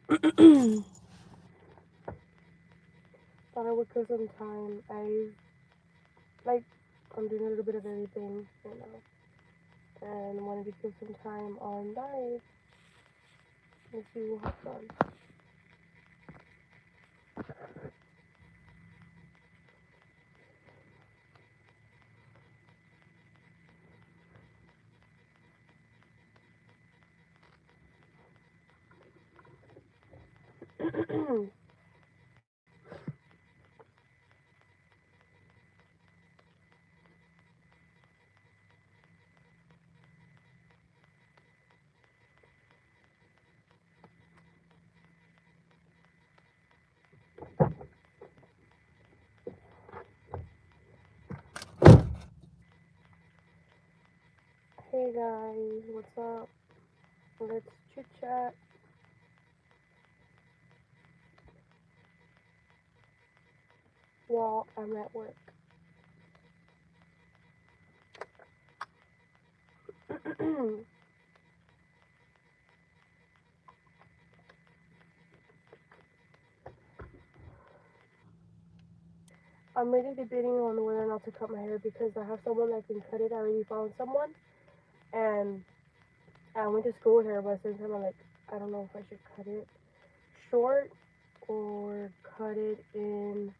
Thought I would kill some time. Like, I'm doing a little bit of everything right now. And wanted to kill some time on live. Let's see what happens. Hey guys, what's up? Let's chit chat while I'm at work. I'm really debating on whether or not to cut my hair because I have someone that can cut it. I already found someone, and I went to school with her, but at the same time, I'm like, I don't know if I should cut it short or cut it in,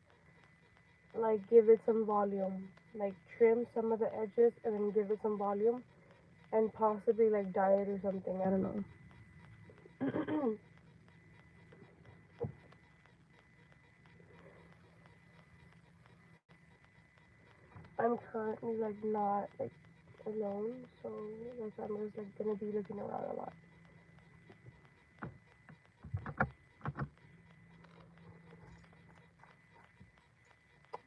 like, give it some volume, like, trim some of the edges and then give it some volume, and possibly, like, dye it or something. I don't know. I'm currently, like, not, like, alone, so, like, I'm just, like, gonna be looking around a lot.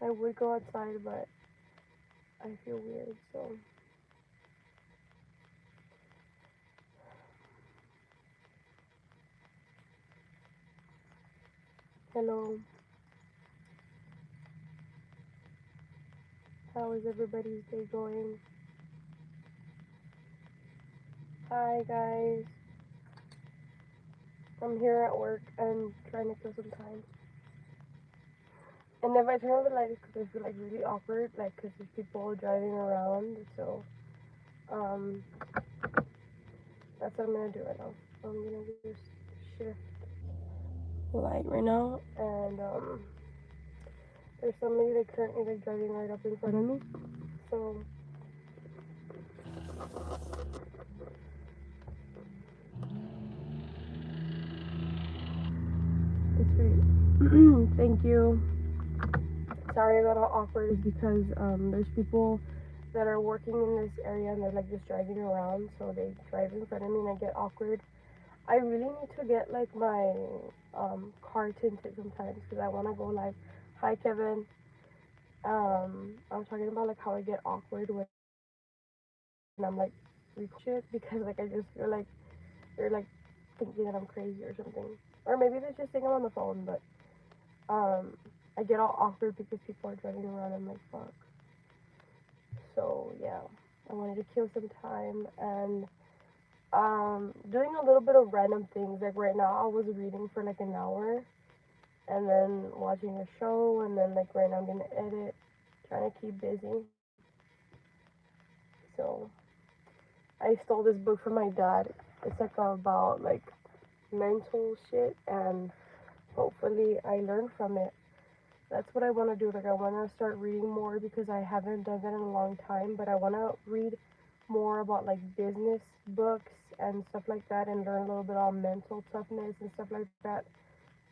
I would go outside, but I feel weird, so. Hello. How is everybody's day going? Hi, guys. I'm here at work and trying to kill some time. And if I turn on the light, it's because I feel like really awkward, like because there's people driving around. So, um, that's what I'm gonna do right now. I'm gonna just shift the light right now, and there's somebody like currently like driving right up in front of me. So, it's great. Thank you. Sorry I got all awkward is because there's people that are working in this area and they're like just driving around, so they drive in front of me and I get awkward. I really need to get like my car tinted sometimes because I want to go live. Hi Kevin. I was talking about like how I get awkward when I'm like shit because like I just feel like they're like thinking that I'm crazy or something, or maybe they just think I'm on the phone, but I get all awkward because people are driving around and I'm like fuck. So yeah, I wanted to kill some time and doing a little bit of random things. Like right now, I was reading for like an hour, and then watching a show, and then like right now I'm gonna edit, trying to keep busy. So I stole this book from my dad. It's like about like mental shit, and hopefully I learn from it. That's what I want to do. Like I want to start reading more because I haven't done that in a long time. But I want to read more about like business books and stuff like that, and learn a little bit on mental toughness and stuff like that.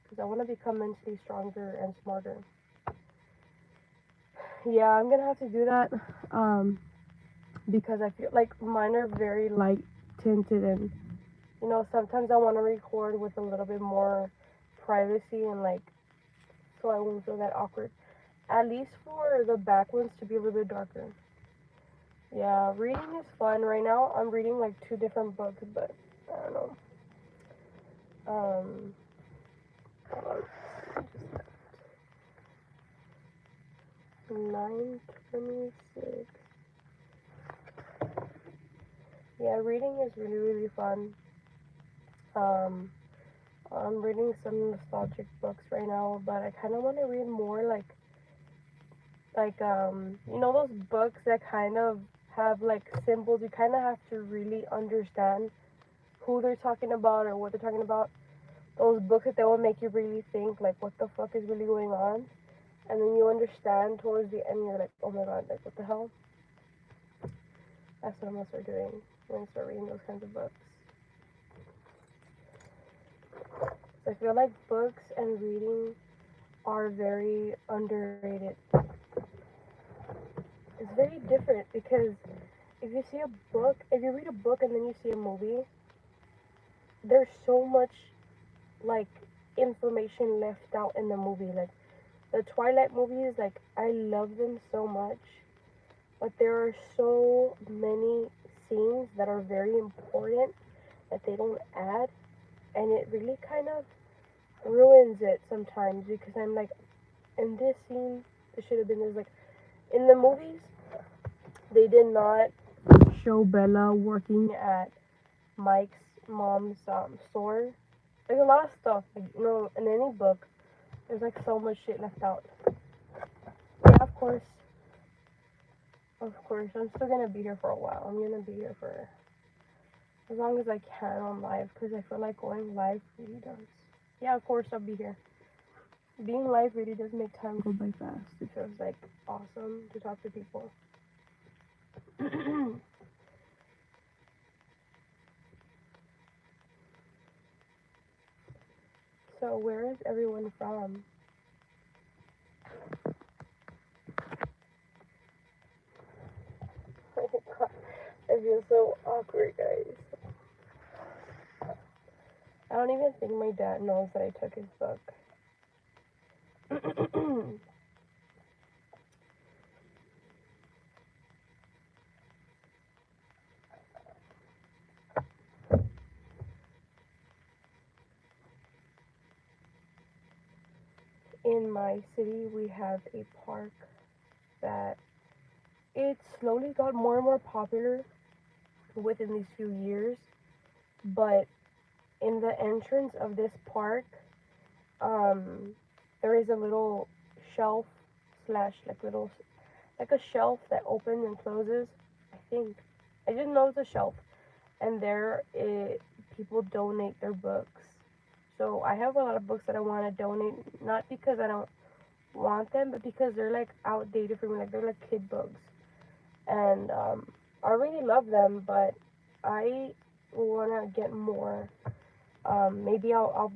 Because I want to become mentally stronger and smarter. Yeah, I'm gonna have to do that. Because I feel like mine are very light tinted, and sometimes I want to record with a little bit more privacy and like so I won't feel that awkward. At least for the back ones to be a little bit darker. Yeah, reading is fun. Right now I'm reading like two different books, but I don't know. Um, hold on. 9:26. Yeah, reading is really really fun. Um, I'm reading some nostalgic books right now, but I kind of want to read more you know those books that kind of have like symbols. You kind of have to really understand who they're talking about or what they're talking about. Those books that will make you really think like what the fuck is really going on, and then you understand towards the end. You're like, oh my god, like what the hell? That's what I'm gonna start doing. I'm gonna start reading those kinds of books. So I feel like books and reading are very underrated. It's very different because if you read a book and then you see a movie, there's so much like information left out in the movie. Like the Twilight movies, like I love them so much, but there are so many scenes that are very important that they don't add, and it really kind of ruins it sometimes because I'm like, in this scene, this should have been this. Like in the movies, they did not show Bella working at Mike's mom's store. There's a lot of stuff, like, you know, in any book, there's like so much shit left out. Yeah, of course, I'm still gonna be here for a while. I'm gonna be here for as long as I can on live because I feel like going live really does. Yeah, of course, I'll be here. Being live really does make time go by fast. It feels like awesome to talk to people. So, where is everyone from? Oh my god, I feel so awkward, guys. I don't even think my dad knows that I took his book. In my city, we have a park that it slowly got more and more popular within these few years. But in the entrance of this park, there is a little shelf slash like a shelf that opens and closes. I think I just know it's a shelf, and people donate their books. So I have a lot of books that I want to donate, not because I don't want them, but because they're like outdated for me. Like they're like kid books, and I really love them, but I want to get more. Maybe I'll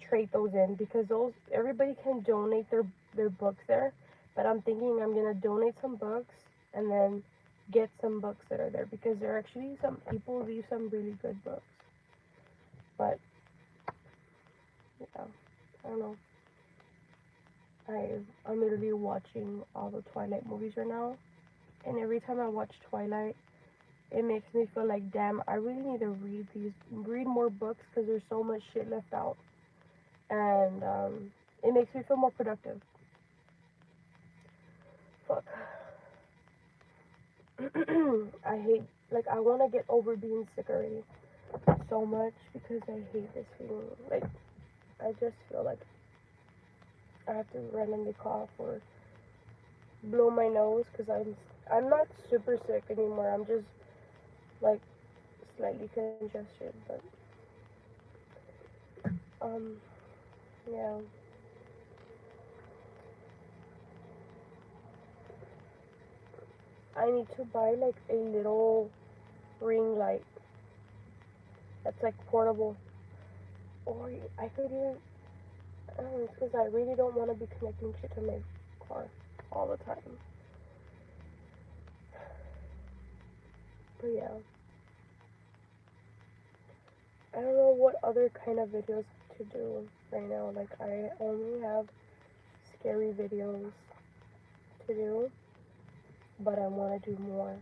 trade those in because those everybody can donate their books there. But I'm thinking I'm gonna donate some books and then get some books that are there because there are actually some people leave some really good books. But yeah, I don't know. I'm literally watching all the Twilight movies right now, and every time I watch Twilight, it makes me feel like, damn, I really need to read more books because there's so much shit left out, and it makes me feel more productive. Fuck. I want to get over being sick already so much because I hate this feeling. Like, I just feel like I have to randomly cough or blow my nose because I'm not super sick anymore. I'm just like slightly congested, but um yeah. I need to buy like a little ring light that's like portable, or I could even I don't know because I really don't want to be connecting shit to my car all the time. But yeah, I don't know what other kind of videos to do right now. Like I only have scary videos to do, but I want to do more.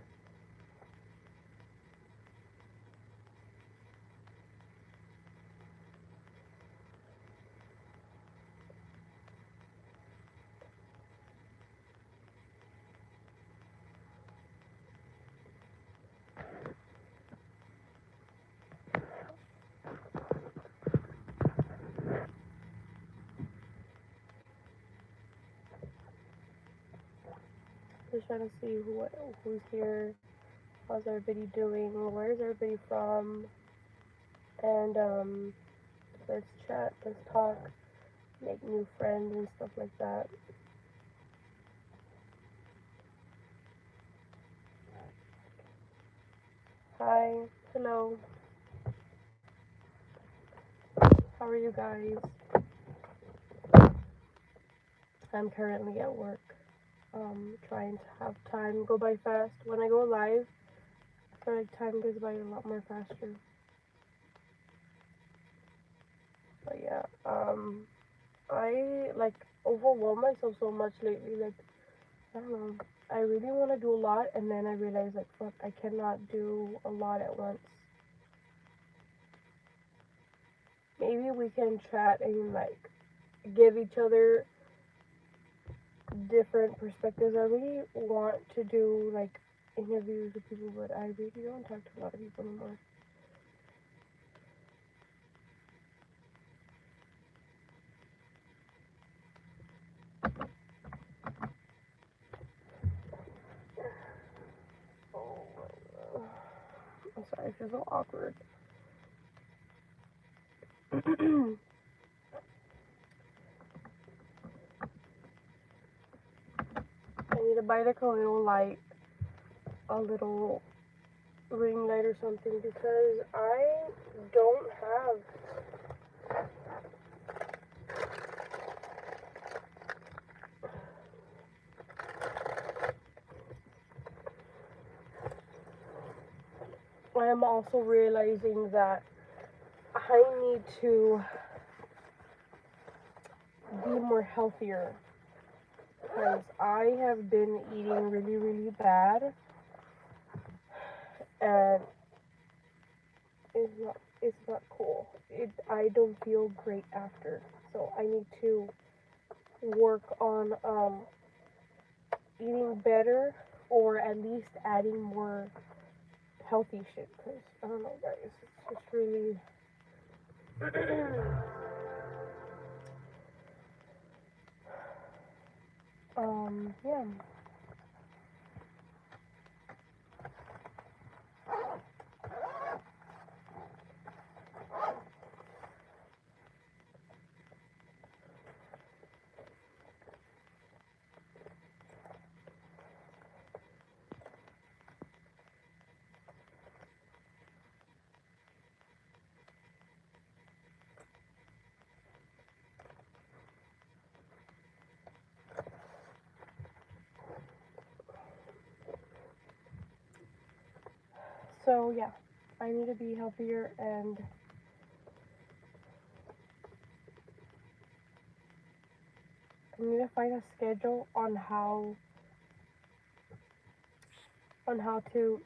Just trying to see who's here, how's everybody doing, where's everybody from, and let's chat, let's talk, make new friends and stuff like that. Hi, hello, how are you guys? I'm currently at work, trying to have time go by fast. When I go live, I feel like time goes by a lot more faster. But yeah, I like overwhelm myself so much lately. Like, I don't know. I really want to do a lot, and then I realize, like, fuck, I cannot do a lot at once. Maybe we can chat and, like, give each other different perspectives. I really want to do, like, interviews with people, but I really don't talk to a lot of people anymore. Oh my god. I'm sorry, I feel so awkward. I need to buy like a little light, a little ring light or something, because I don't have I am also realizing that I need to be more healthier, because I have been eating really, really bad, and it's not cool. I don't feel great after, so I need to work on eating better, or at least adding more healthy shit, because I don't know, guys, it's just really yeah. So yeah, I need to be healthier, and I need to find a schedule on how to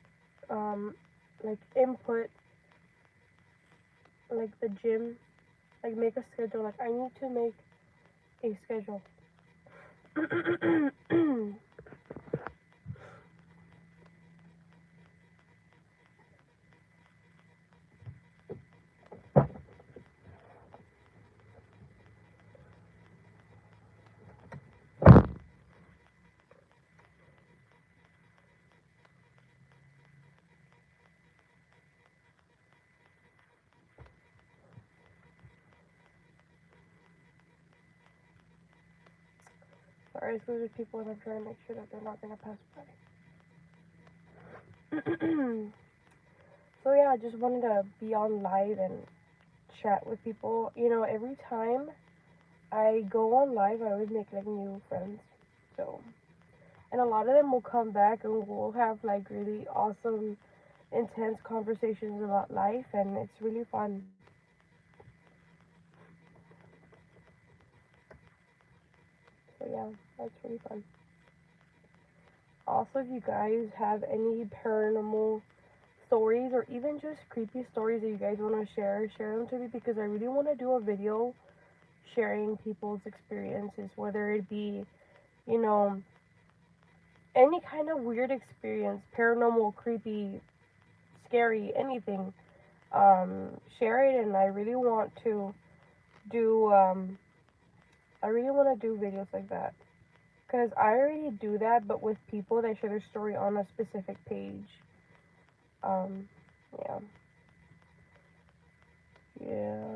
like input like the gym, like make a schedule. Like, I need to make a schedule. Sorry, it's with people, and I'm trying to make sure that they're not gonna pass by. So yeah, I just wanted to be on live and chat with people. You know, every time I go on live, I always make like new friends. So, and a lot of them will come back, and we'll have like really awesome, intense conversations about life, and it's really fun. So yeah, that's really fun. Also, if you guys have any paranormal stories, or even just creepy stories that you guys want to share them to me, because I really want to do a video sharing people's experiences, whether it be, you know, any kind of weird experience, paranormal, creepy, scary, anything. Share it, and I really want to do videos like that. Because I already do that, but with people that share their story on a specific page. Um, yeah. Yeah.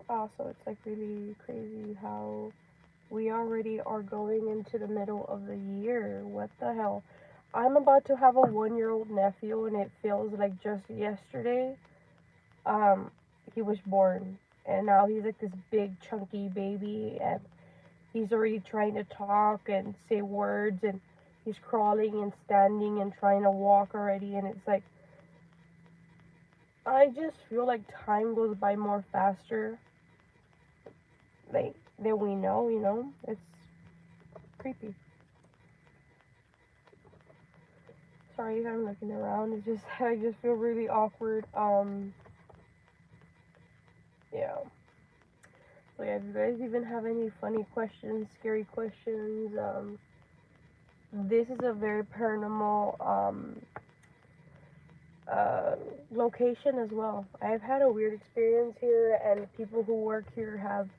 Also, it's like really crazy how we already are going into the middle of the year. What the hell? I'm about to have a 1-year-old nephew, and it feels like just yesterday, um, he was born. And now he's like this big, chunky baby, and he's already trying to talk and say words, and he's crawling and standing and trying to walk already. And it's like, I just feel like time goes by more faster, like, than we know, you know? It's creepy. Sorry if I'm looking around. It's just, I just feel really awkward. Yeah. So yeah, if you guys even have any funny questions, scary questions, this is a very paranormal, uh, location as well. I've had a weird experience here, and people who work here have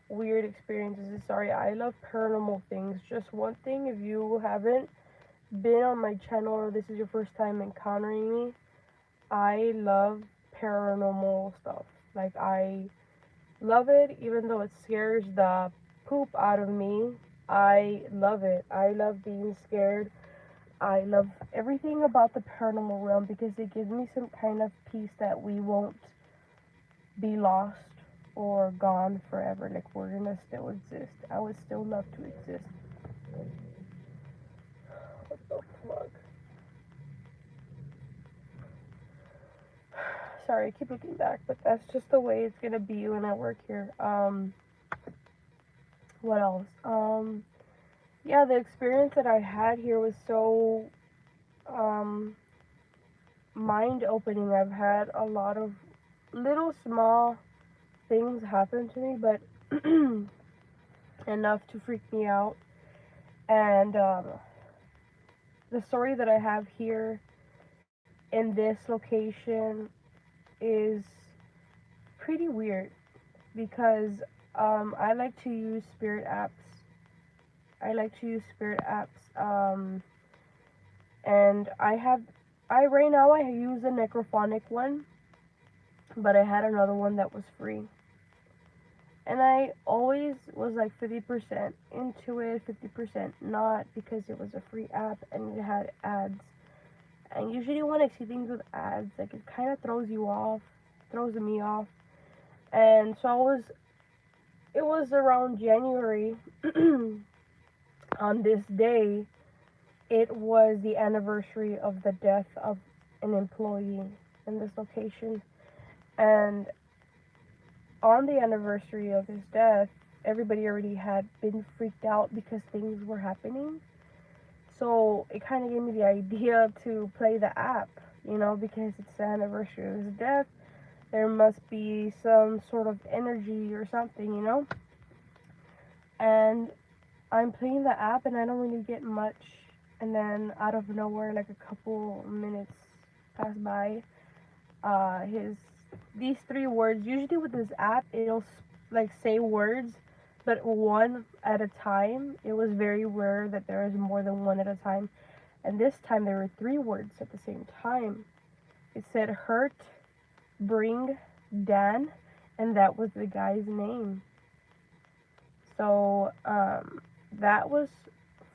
weird experiences. Sorry, I love paranormal things. Just one thing, if you haven't been on my channel or this is your first time encountering me, I love paranormal stuff. Like, I love it, even though it scares the poop out of me. I love it. I love being scared. I love everything about the paranormal realm because it gives me some kind of peace that we won't be lost or gone forever. Like, we're gonna still exist. I would still love to exist. What the fuck? Sorry, I keep looking back, but that's just the way it's gonna be when I work here. What else? Yeah, the experience that I had here was so, um, mind opening. I've had a lot of little small things happen to me, but enough to freak me out. And the story that I have here in this location is pretty weird because I like to use spirit apps. I like to use spirit apps. And I right now I use a necrophonic one, but I had another one that was free. And I always was like 50% into it, 50% not, because it was a free app and it had ads. And usually when I see things with ads, like, it kind of throws you off, throws me off. And so it was around January. On this day, it was the anniversary of the death of an employee in this location. And on the anniversary of his death, everybody already had been freaked out because things were happening. So it kind of gave me the idea to play the app, you know, because it's the anniversary of his death. There must be some sort of energy or something, you know? And I'm playing the app and I don't really get much. And then out of nowhere, like a couple minutes pass by, these 3 words, usually with this app, it'll like say words, but one at a time. It was very rare that there is more than one at a time. And this time there were 3 words at the same time. It said hurt, bring, Dan, and that was the guy's name. So, that was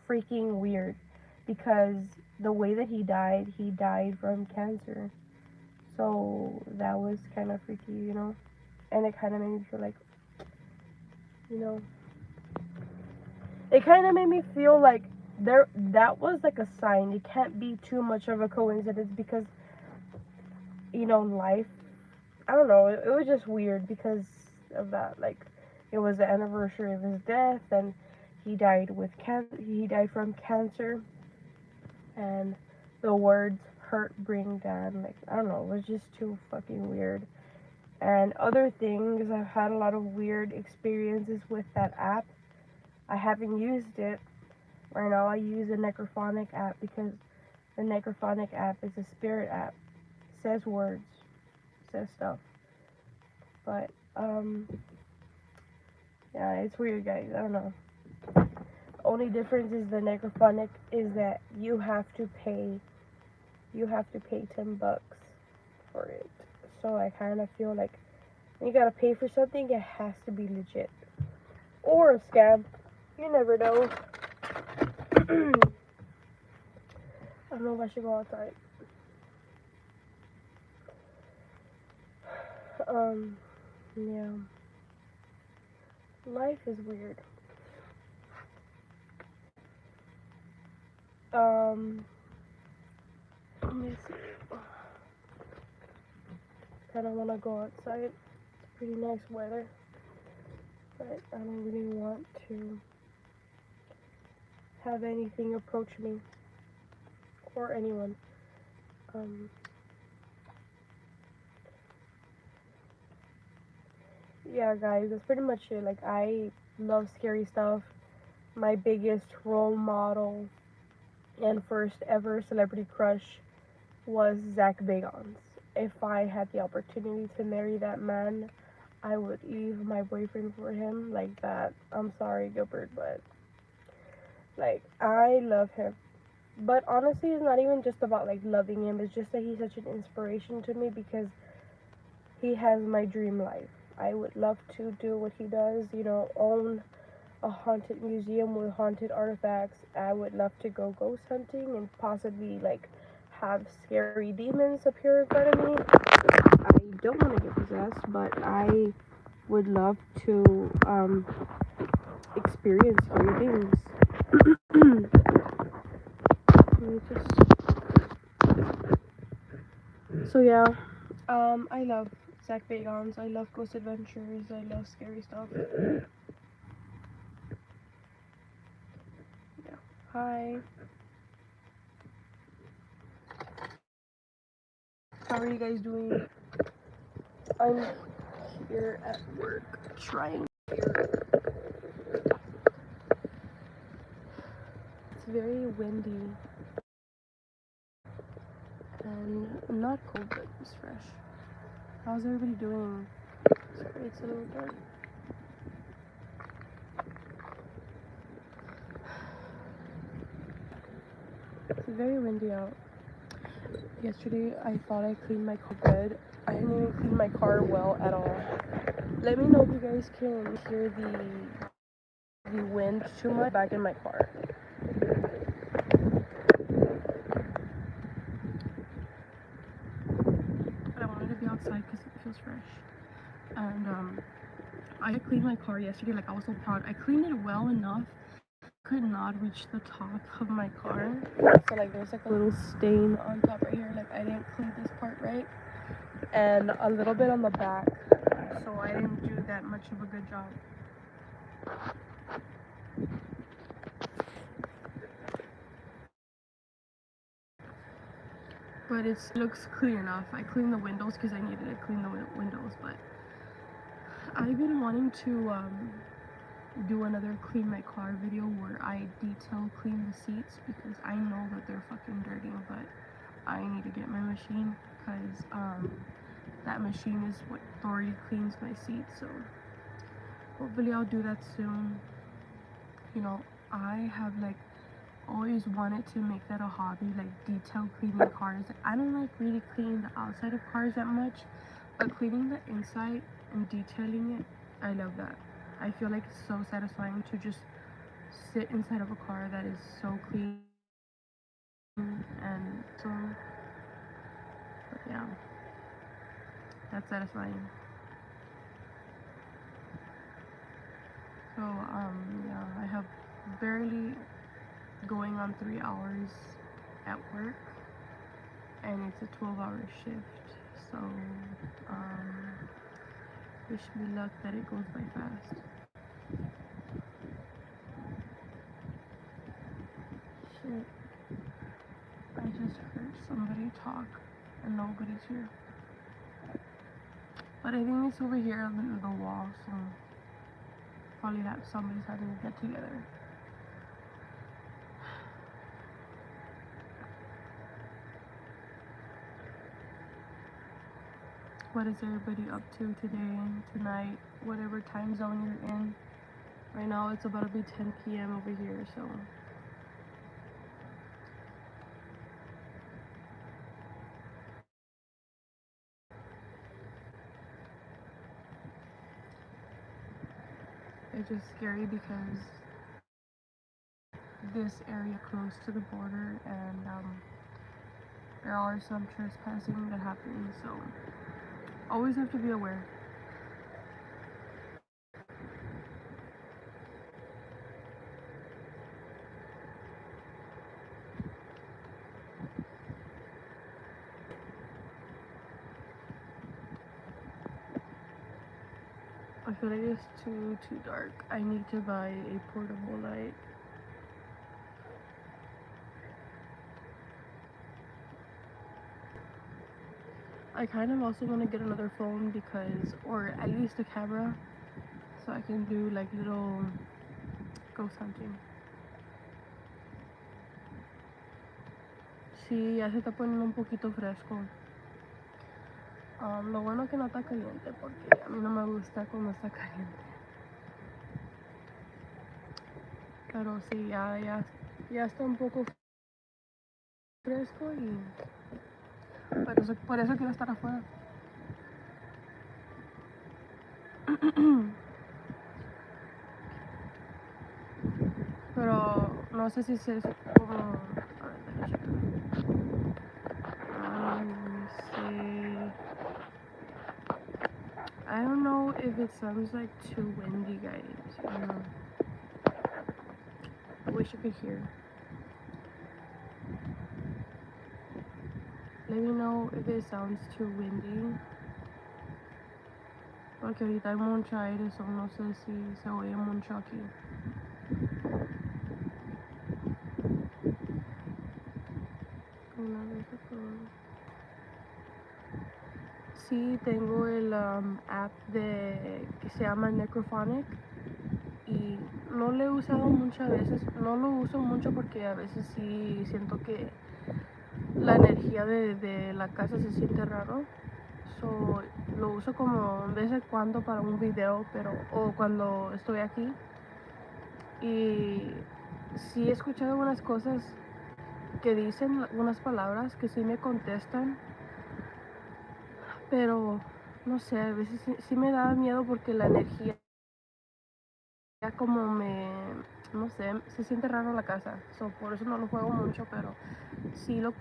freaking weird because the way that he died from cancer. So that was kind of freaky, you know? And it kind of made me feel like, you know, it kind of made me feel like that was like a sign. It can't be too much of a coincidence because, you know, life, I don't know, it was just weird because of that. Like, it was the anniversary of his death, and he died from cancer, and the words hurt, bring, down, like, I don't know, it was just too fucking weird. And other things, I've had a lot of weird experiences with that app. I haven't used it. Right now I use a necrophonic app because the necrophonic app is a spirit app. It says words, says stuff. But yeah, it's weird, guys. I don't know. Only difference is the necrophonic is that you have to pay $10 for it. So I kind of feel like when you gotta pay for something, it has to be legit or a scam. You never know. I don't know if I should go outside. Yeah. Life is weird. Let me see. Kinda wanna go outside. It's pretty nice weather. But I don't really want to have anything approach me. Or anyone. Yeah, guys, that's pretty much it. Like, I love scary stuff. My biggest role model and first ever celebrity crush was Zach Bagans. If I had the opportunity to marry that man, I would leave my boyfriend for him. Like that. I'm sorry, Gilbert, but like, I love him. But honestly, it's not even just about like loving him. It's just that he's such an inspiration to me because he has my dream life. I would love to do what he does, you know, own a haunted museum with haunted artifacts. I would love to go ghost hunting and possibly like have scary demons appear in front of me. I don't want to get possessed, but I would love to experience scary things. So yeah, I love Zach Bagans. I love Ghost Adventures. I love scary stuff. Yeah. Hi. How are you guys doing? I'm here at work trying. It's very windy and not cold, but it's fresh. How's everybody doing? Sorry, it's a little dark. It's very windy out. Yesterday, I thought I cleaned my car good. I didn't even clean my car well at all. Let me know if you guys can hear the wind too much back in my car. But I wanted to be outside because it feels fresh. And I cleaned my car yesterday. Like, I was so proud. I cleaned it well enough. Could not reach the top of my car. So like there's like a little stain on top right here. Like I didn't clean this part right. And a little bit on the back. So I didn't do that much of a good job. But it looks clean enough. I cleaned the windows because I needed to clean the windows. But I've been wanting to do another clean my car video where I detail clean the seats because I know that they're fucking dirty, but I need to get my machine because that machine is what thoroughly cleans my seats. So hopefully I'll do that soon. You know, I have like always wanted to make that a hobby, like detail cleaning cars. I don't like really cleaning the outside of cars that much, but cleaning the inside and detailing it, I love that. I feel like it's so satisfying to just sit inside of a car that is so clean and so, but yeah, that's satisfying. So yeah, I have barely going on 3 hours at work, and it's a 12-hour shift. So wish me luck that it goes by fast. Shit. I just heard somebody talk and nobody's here. But I think it's over here on the wall, so probably that somebody's having a get together. what is everybody up to today, tonight, whatever time zone you're in. Right now it's about to be 10 p.m. over here, so it's just scary because this area close to the border, and there are some trespassing that happens, so always have to be aware. I feel like it's too dark. I need to buy a portable light. I kind of also want to get another phone because, or at least a camera, so I can do like little ghost hunting. Sí, ya se está poniendo un poquito fresco. Lo bueno que no está caliente porque a mí no me gusta cuando está caliente. Pero sí, ya está un poco fresco y por eso quiero estar afuera. Pero no sé si es como... A ver, déjame checar. I don't know if it sounds like too windy, guys. I don't know. I wish you could hear. Let me know if it sounds too windy. Porque ahorita hay mucho aire, so no sé si se oye mucho aquí. Una vez sí, tengo el app que se llama Necrophonic y no lo he usado muchas veces. No lo uso mucho porque a veces sí siento que la energía de la casa se siente raro. So, lo uso como de vez en cuando para un video, o cuando estoy aquí. Y sí he escuchado algunas cosas que dicen, unas palabras que sí me contestan, pero no sé, a veces sí me da miedo porque la energía como no sé, se siente raro la casa. So, por eso no lo juego mucho, pero sí lo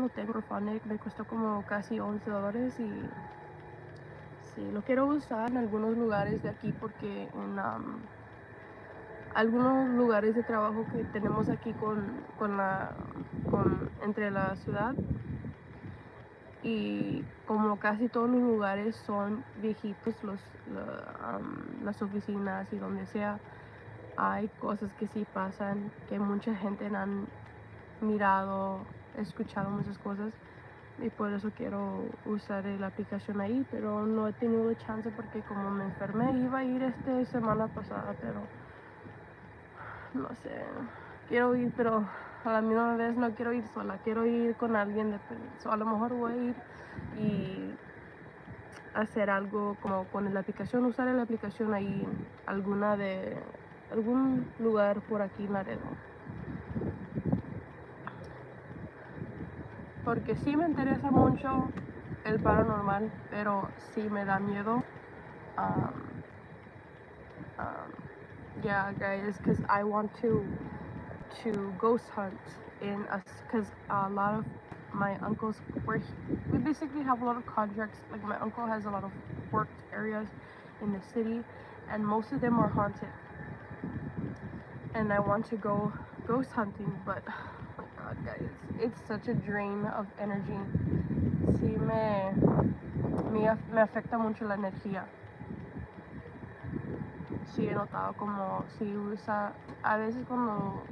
tengo. Fanic me costó como casi $11 y sí, lo quiero usar en algunos lugares de aquí porque en algunos lugares de trabajo que tenemos aquí entre la ciudad, y como casi todos los lugares son viejitos, las oficinas y donde sea, hay cosas que sí pasan, que mucha gente han mirado, escuchado muchas cosas, y por eso quiero usar la aplicación ahí, pero no he tenido chance porque como me enfermé. Iba a ir esta semana pasada, pero no sé, quiero ir, pero a la misma vez no quiero ir sola, quiero ir con alguien. A lo mejor voy a ir y hacer algo como con la aplicación, usar la aplicación ahí en algún lugar por aquí en Laredo. Porque sí me interesa mucho el paranormal, pero sí me da miedo. Yeah, guys, because I want to ghost hunt in us, because a lot of my uncles we basically have a lot of contracts. Like my uncle has a lot of worked areas in the city, and most of them are haunted. And I want to go ghost hunting, but oh my god, guys, it's such a drain of energy. Sí, me afecta mucho la energía. Sí, he notado como si a veces cuando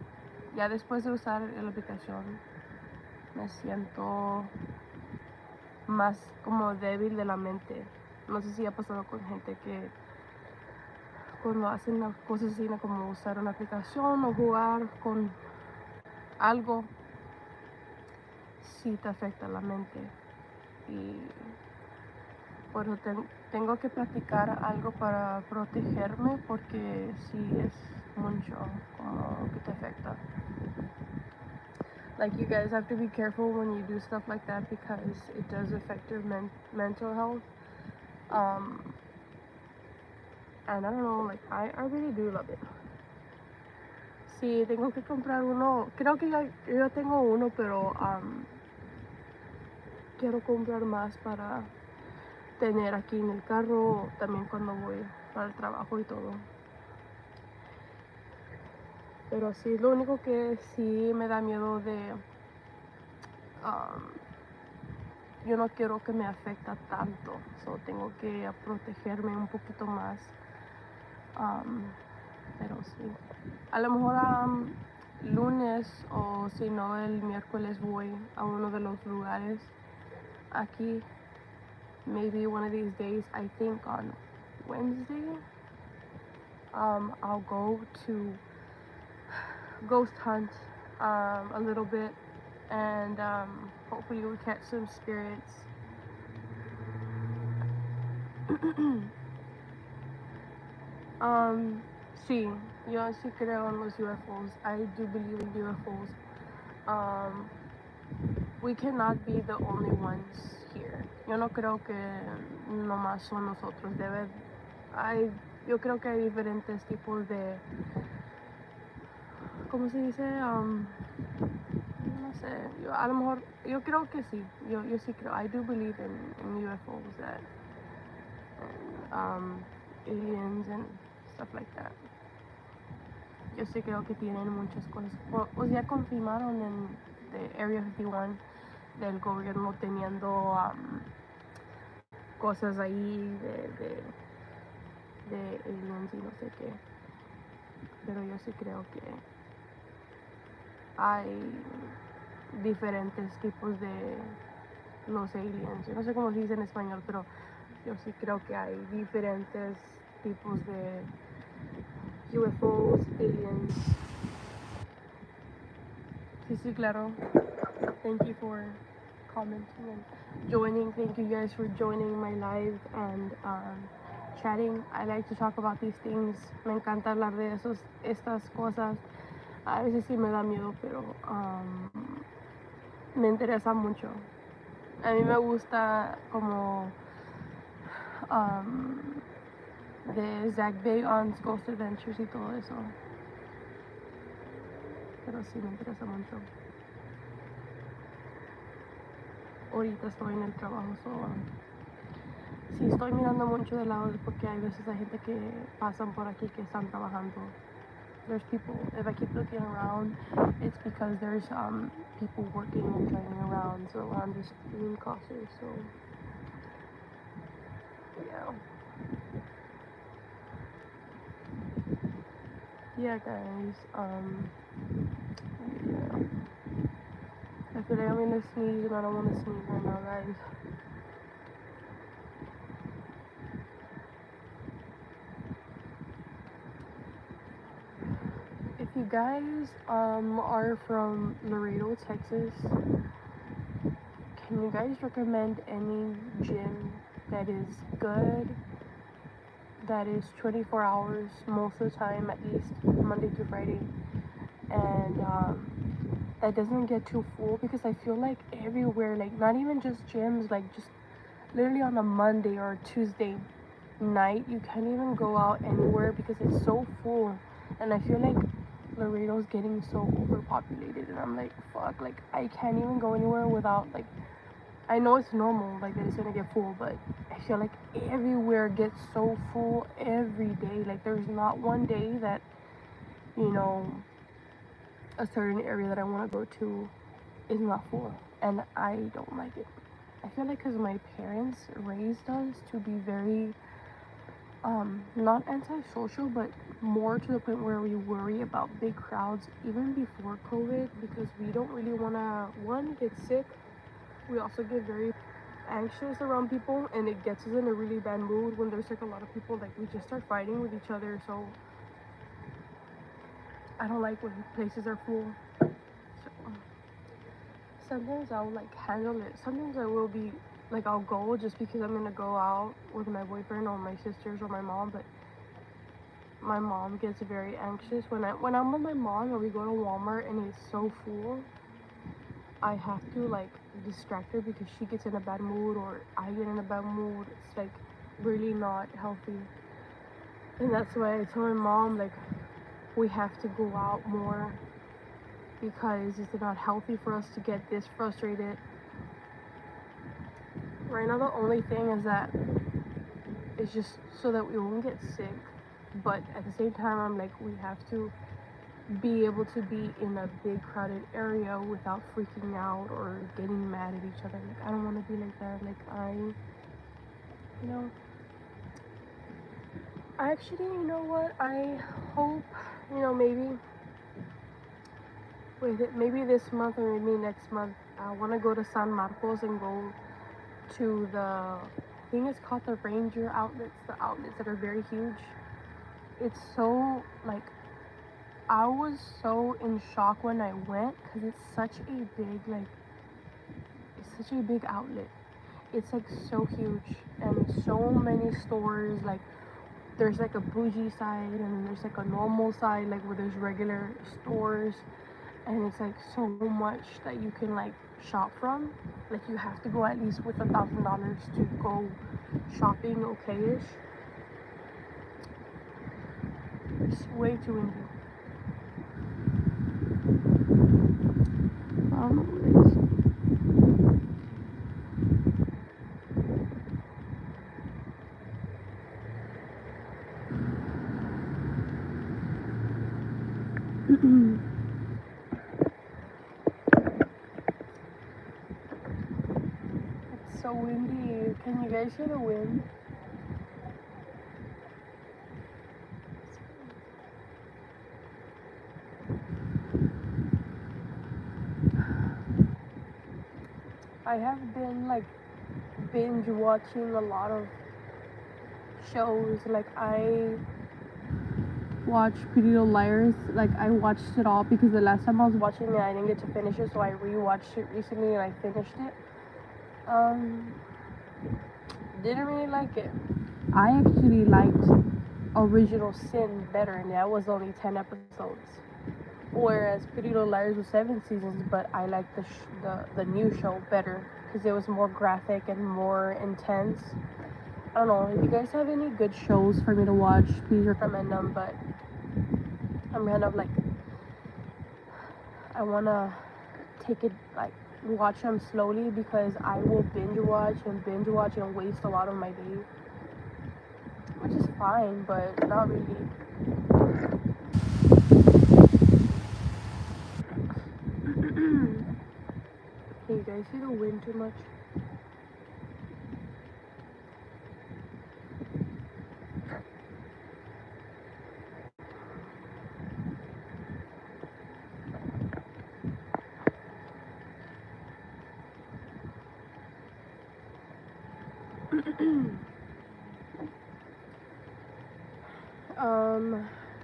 ya después de usar la aplicación me siento más como débil de la mente. No sé si ha pasado con gente que cuando hacen las cosas así, como usar una aplicación o jugar con algo, sí te afecta la mente. Y Pero tengo que practicar algo para protegerme porque sí es mucho como que te afecta. Like, you guys have to be careful when you do stuff like that because it does affect your mental health. And I don't know, like, I really do love it. Sí, tengo que comprar uno. Creo que yo tengo uno, pero quiero comprar más para tener aquí en el carro, también cuando voy para el trabajo y todo. Pero sí, lo único que sí me da miedo de... yo no quiero que me afecte tanto, so tengo que protegerme un poquito más. Pero sí, a lo mejor lunes o si no el miércoles voy a uno de los lugares aquí. Maybe one of these days, I think on Wednesday, I'll go to ghost hunt a little bit, and hopefully we catch some spirits. Sí, yo sí creo en los UFOs. I do believe in UFOs. We cannot be the only ones here. Yo no creo que nomás son nosotros. Yo creo que hay diferentes tipos de, ¿cómo se dice? No sé, a lo mejor, yo creo que sí. Yo sí creo. I do believe in UFOs that, and, aliens and stuff like that. Yo sí creo que tienen muchas cosas. Pues ya confirmaron en the Area 51 del gobierno teniendo cosas ahí de aliens y no sé qué. Pero yo sí creo que hay diferentes tipos de los aliens. Yo no sé cómo se dice en español, pero yo sí creo que hay diferentes tipos de UFOs, aliens. Sí, claro. Thank you for commenting and joining. Thank you guys for joining my live and chatting. I like to talk about these things. Me encanta hablar de estas cosas. A veces sí me da miedo, pero me interesa mucho. A mí me gusta como de Zach Bagans Ghost Adventures y todo eso. Pero sí me interesa mucho. Ahorita estoy en el trabajo, sí estoy mirando mucho de lado porque hay veces hay gente que pasan por aquí que están trabajando. There's people, if I keep looking around, it's because there's people working and driving around, so I'm just being cautious, so yeah guys, yeah, I feel like I'm gonna sneeze and I don't want to sneeze right now, guys. If you guys are from Laredo, Texas, can you guys recommend any gym that is good, that is 24 hours most of the time, at least Monday through Friday, and that doesn't get too full? Because I feel like everywhere, like not even just gyms, like just literally on a Monday or a Tuesday night, you can't even go out anywhere because it's so full. And I feel like Laredo's getting so overpopulated, and I'm like, fuck, like I can't even go anywhere without, like, I know it's normal, like that it's gonna get full, but I feel like everywhere gets so full every day. Like there's not one day that, you know, a certain area that I want to go to is not full, and I don't like it. I feel like because my parents raised us to be very not antisocial, but more to the point where we worry about big crowds even before COVID, because we don't really want to, one, get sick. We also get very anxious around people, and it gets us in a really bad mood when there's like a lot of people. Like we just start fighting with each other, so I don't like when places are full. So sometimes I'll like handle it. Sometimes I will be like I'll go just because I'm gonna go out with my boyfriend or my sisters or my mom, but my mom gets very anxious when I'm with my mom and we go to Walmart and it's so full. I have to like distract her because she gets in a bad mood or I get in a bad mood. It's like really not healthy. And that's why I tell my mom like we have to go out more because it's not healthy for us to get this frustrated. Right now the only thing is that it's just so that we won't get sick. But at the same time I'm like we have to be able to be in a big crowded area without freaking out or getting mad at each other. Like I don't want to be like that. Like you know, actually, you know what? I hope, you know, maybe with it, maybe this month or maybe next month, I want to go to San Marcos and go to I think it's called the Ranger outlets, the outlets that are very huge. It's so like I was so in shock when I went because it's such a big outlet. It's like so huge and so many stores. Like there's like a bougie side and there's like a normal side, like where there's regular stores, and it's like so much that you can like shop from. Like you have to go at least with $1,000 to go shopping okayish. It's way too windy. I don't know what it is. It's so windy. Can you guys hear the wind? I have been like binge watching a lot of shows. Like I watched Pretty Little Liars. Like I watched it all because the last time I was watching it I didn't get to finish it, so I rewatched it recently and I finished it. Didn't really like it. I actually liked Original Sin better, and that was only 10 episodes. Whereas Pretty Little Liars was 7 seasons, but I liked the new show better because it was more graphic and more intense. I don't know, if you guys have any good shows for me to watch, please recommend them, but I'm kind of like, I want to take it, like, watch them slowly because I will binge watch and waste a lot of my day. Which is fine, but not really. Can you guys see the wind too much?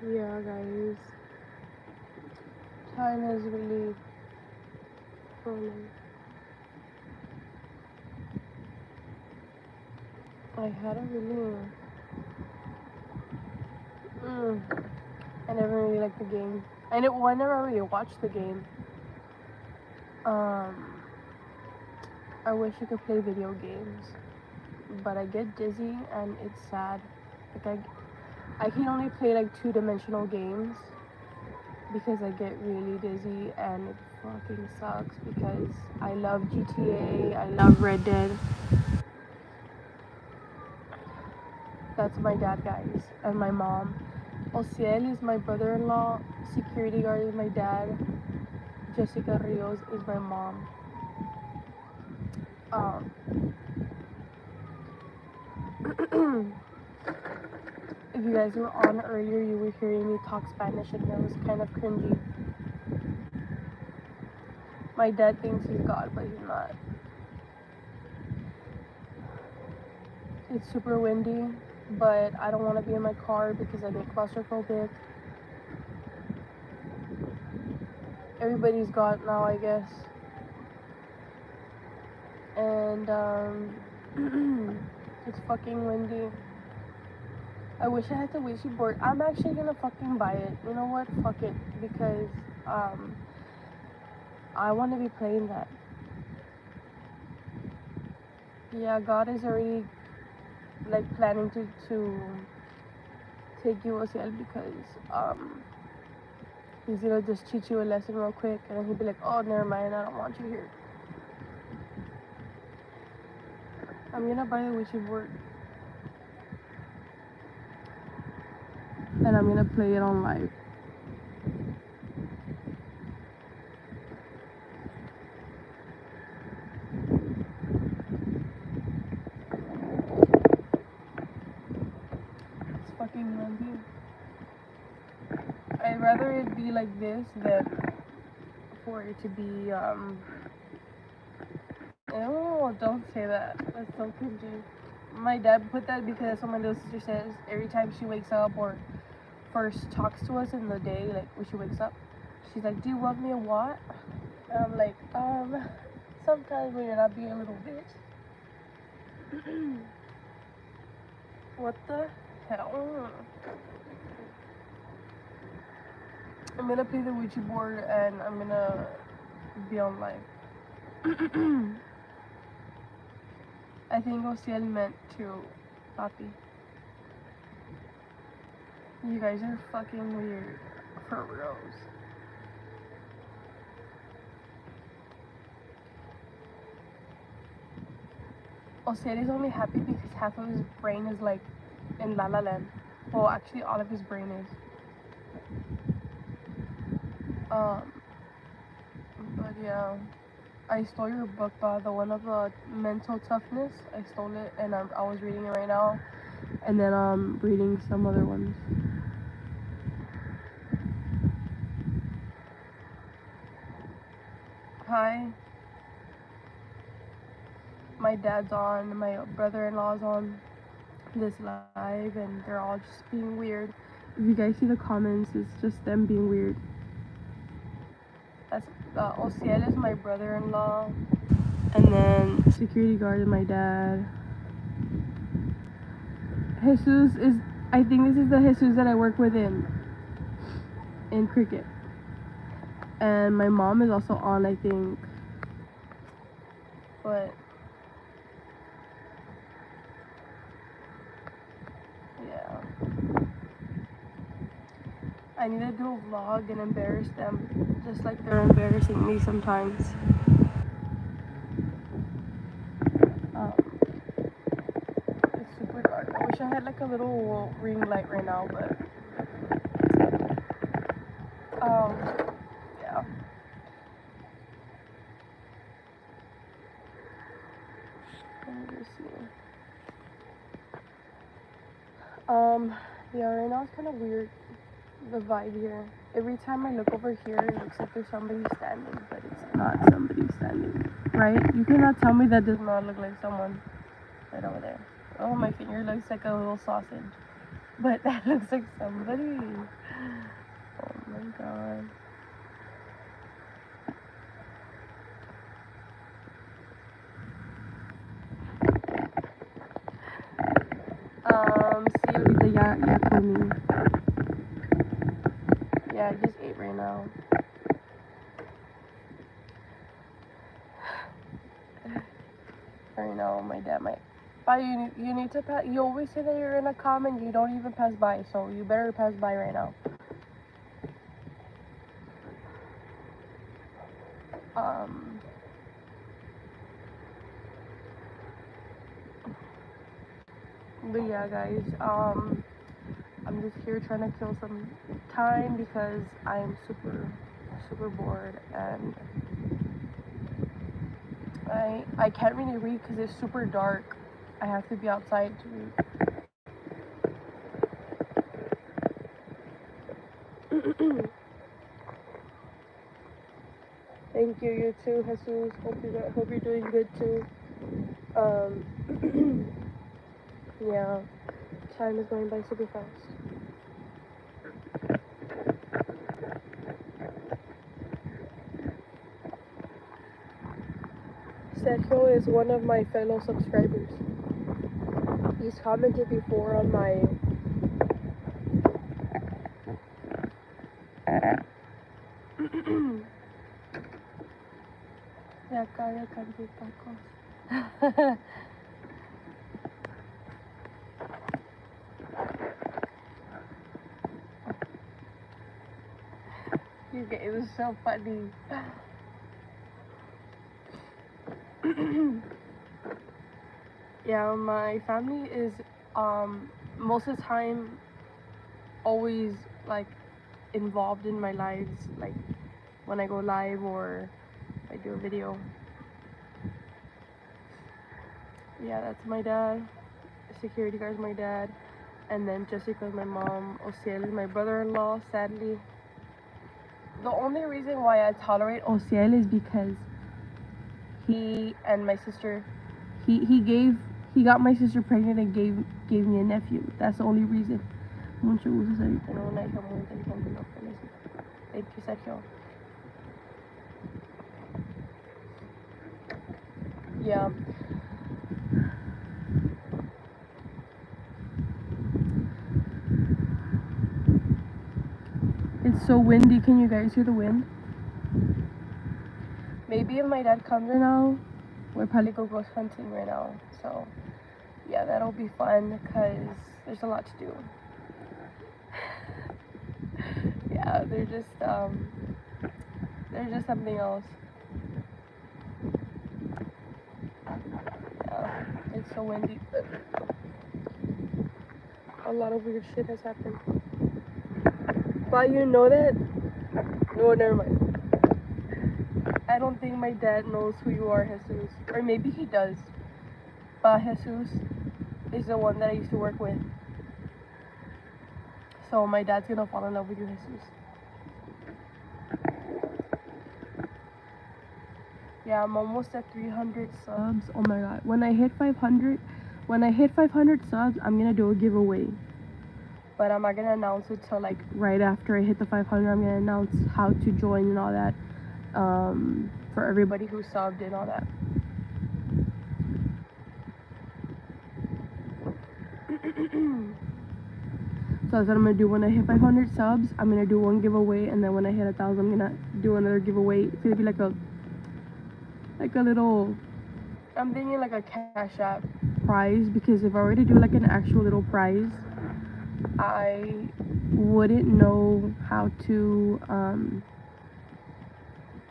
Yeah, guys. China's really falling. I had a really. I never really liked the game. I never really watched the game. I wish I could play video games, but I get dizzy and it's sad. Like I can only play like two-dimensional games because I get really dizzy and it fucking sucks because I love GTA, I love Red Dead. That's my dad, guys, and my mom. Ociel is my brother-in-law, security guard is my dad, Jessica Rios is my mom. If you guys were on earlier, you were hearing me talk Spanish and it was kind of cringy. My dad thinks he's God, but he's not. It's super windy, but I don't want to be in my car because I get claustrophobic. Everybody's got now, I guess. and it's fucking windy. I wish I had the Ouija board. I'm actually gonna fucking buy it. You know what? Fuck it, because I want to be playing that. Yeah, God is already like planning to take you OCL because he's gonna just teach you a lesson real quick, and then he'll be like, oh, never mind, I don't want you here. I'm gonna buy the Ouija board, and I'm gonna play it on live. It's fucking windy. I'd rather it be like this than for it to be oh, don't say that. That's so cringy. My dad put that because that's what my little sister says every time she wakes up or first talks to us in the day, like when she wakes up. She's like, do you want me a what? And I'm like, sometimes when you're not being a little bitch. What the hell? I'm gonna play the Ouija board and I'm gonna be on live. I think OCL meant to Papi. You guys are fucking weird. For reals. OCL is only happy because half of his brain is like in La La Land. Well, actually all of his brain is. But yeah. I stole your book, the one of the mental toughness. I stole it and I was reading it right now. And then I'm reading some other ones. Hi. My dad's on, my brother-in-law's on this live, and they're all just being weird. If you guys see the comments, it's just them being weird. That's OCL is my brother-in-law, and then security guard is my dad. Jesus is, I think this is the Jesus that I work with in cricket. And my mom is also on, I think. But yeah. I need to do a vlog and embarrass them, just like they're embarrassing me sometimes. It's super dark. I wish I had like a little ring light right now, but yeah. Let me just see. Yeah, right now it's kind of weird, the vibe here. Every time I look over here, it looks like there's somebody standing, but it's not somebody standing, right? You cannot tell me that does not look like someone right over there. Oh, my finger looks like a little sausage, but that looks like somebody. Oh my god. See you ahorita ya comí. Yeah, I just ate right now. I know, my dad might. But you need to pass. You always say that you're gonna come and you don't even pass by, so you better pass by right now. But yeah, guys, I'm just here trying to kill some time because I'm super bored and I can't really read because it's super dark. I have to be outside to read. Thank you, you too, Jesus. Hope you're doing good too. Yeah, time is going by super fast. Sergio is one of my fellow subscribers. He's commented before on my de acá de Candy Tacos. It was so funny. Yeah, my family is most of the time always like involved in my lives, like when I go live or I do a video. Yeah, that's my dad. Security guard's my dad, and then Jessica's my mom. Ociel is my brother-in-law, sadly. The only reason why I tolerate Ociel is because he and my sister, he got my sister pregnant and gave me a nephew. That's the only reason. Mucho gusto, Sergio. Tengo una hija muy inteligente, lo felicito. Thank you, Sergio. Yeah. It's so windy. Can you guys hear the wind? Maybe if my dad comes right now, we'll probably go ghost hunting right now. So, yeah, that'll be fun because there's a lot to do. Yeah, they're just something else. Yeah, it's so windy. A lot of weird shit has happened. But you know that? No, never mind. I don't think my dad knows who you are, Jesus. Or maybe he does. But Jesus is the one that I used to work with. So my dad's gonna fall in love with you, Jesus. Yeah, I'm almost at 300 subs. Oh my god. When I hit 500 subs, I'm gonna do a giveaway. But I'm not gonna announce it till like right after I hit the 500. I'm gonna announce how to join and all that. For everybody who subbed and all that. So that's what I'm gonna do when I hit 500 subs. I'm gonna do one giveaway, and then when I hit 1,000, I'm gonna do another giveaway. It's gonna be like a little, I'm thinking like a Cash App prize, because if I were to do like an actual little prize, I wouldn't know how to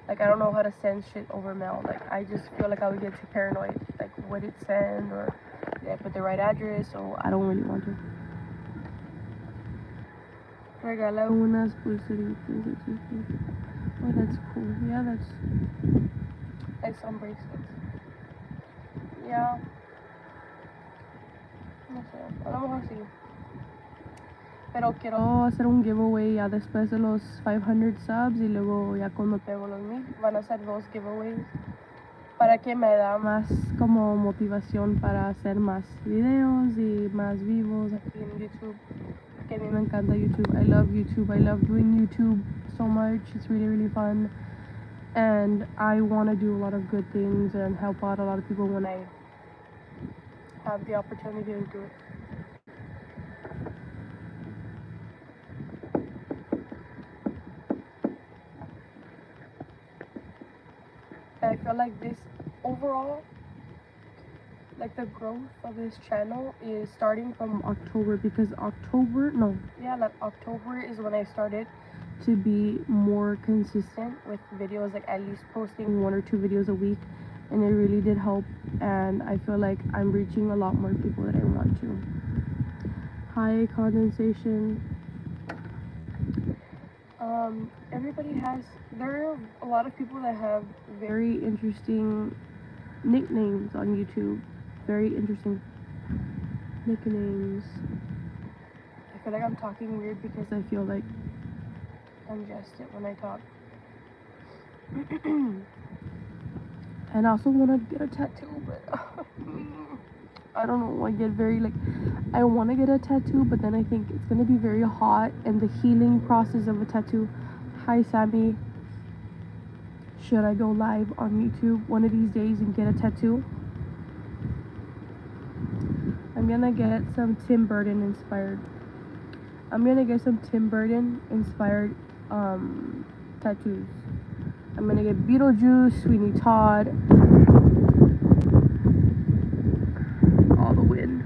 like, I don't know how to send shit over mail. Like, I just feel like I would get too paranoid. Like, would it send, or did I put the right address? So I don't really want to. Regala unas pulseritas. Oh, that's cool. Yeah, that's like some bracelets. Yeah. No sé, a lo mejor sí. Pero quiero hacer un giveaway ya después de los 500 subs, y luego ya cuando pego los 1000 van a ser 2 giveaways, para que me da más como motivación para hacer más videos y más vivos aquí en YouTube, que a mí me encanta YouTube. I love YouTube. I love doing YouTube so much. It's really, really fun, and I want to do a lot of good things and help out a lot of people when I have the opportunity to do it. I feel like this overall, like the growth of this channel is starting from October, because October is when I started to be more consistent with videos, like at least posting 1 or 2 videos a week, and it really did help, and I feel like I'm reaching a lot more people that I want to. High condensation. There are a lot of people that have very interesting nicknames on YouTube. Very interesting nicknames. I feel like I'm talking weird because I feel like congested when I talk. And I also want to get a tattoo, but I don't know. I want to get a tattoo, but then I think it's going to be very hot, and the healing process of a tattoo. Hi, Sammy. should I go live on YouTube one of these days and get a tattoo? I'm gonna get some Tim Burton inspired. Tattoos. I'm gonna get Beetlejuice, Sweeney Todd, all the wind.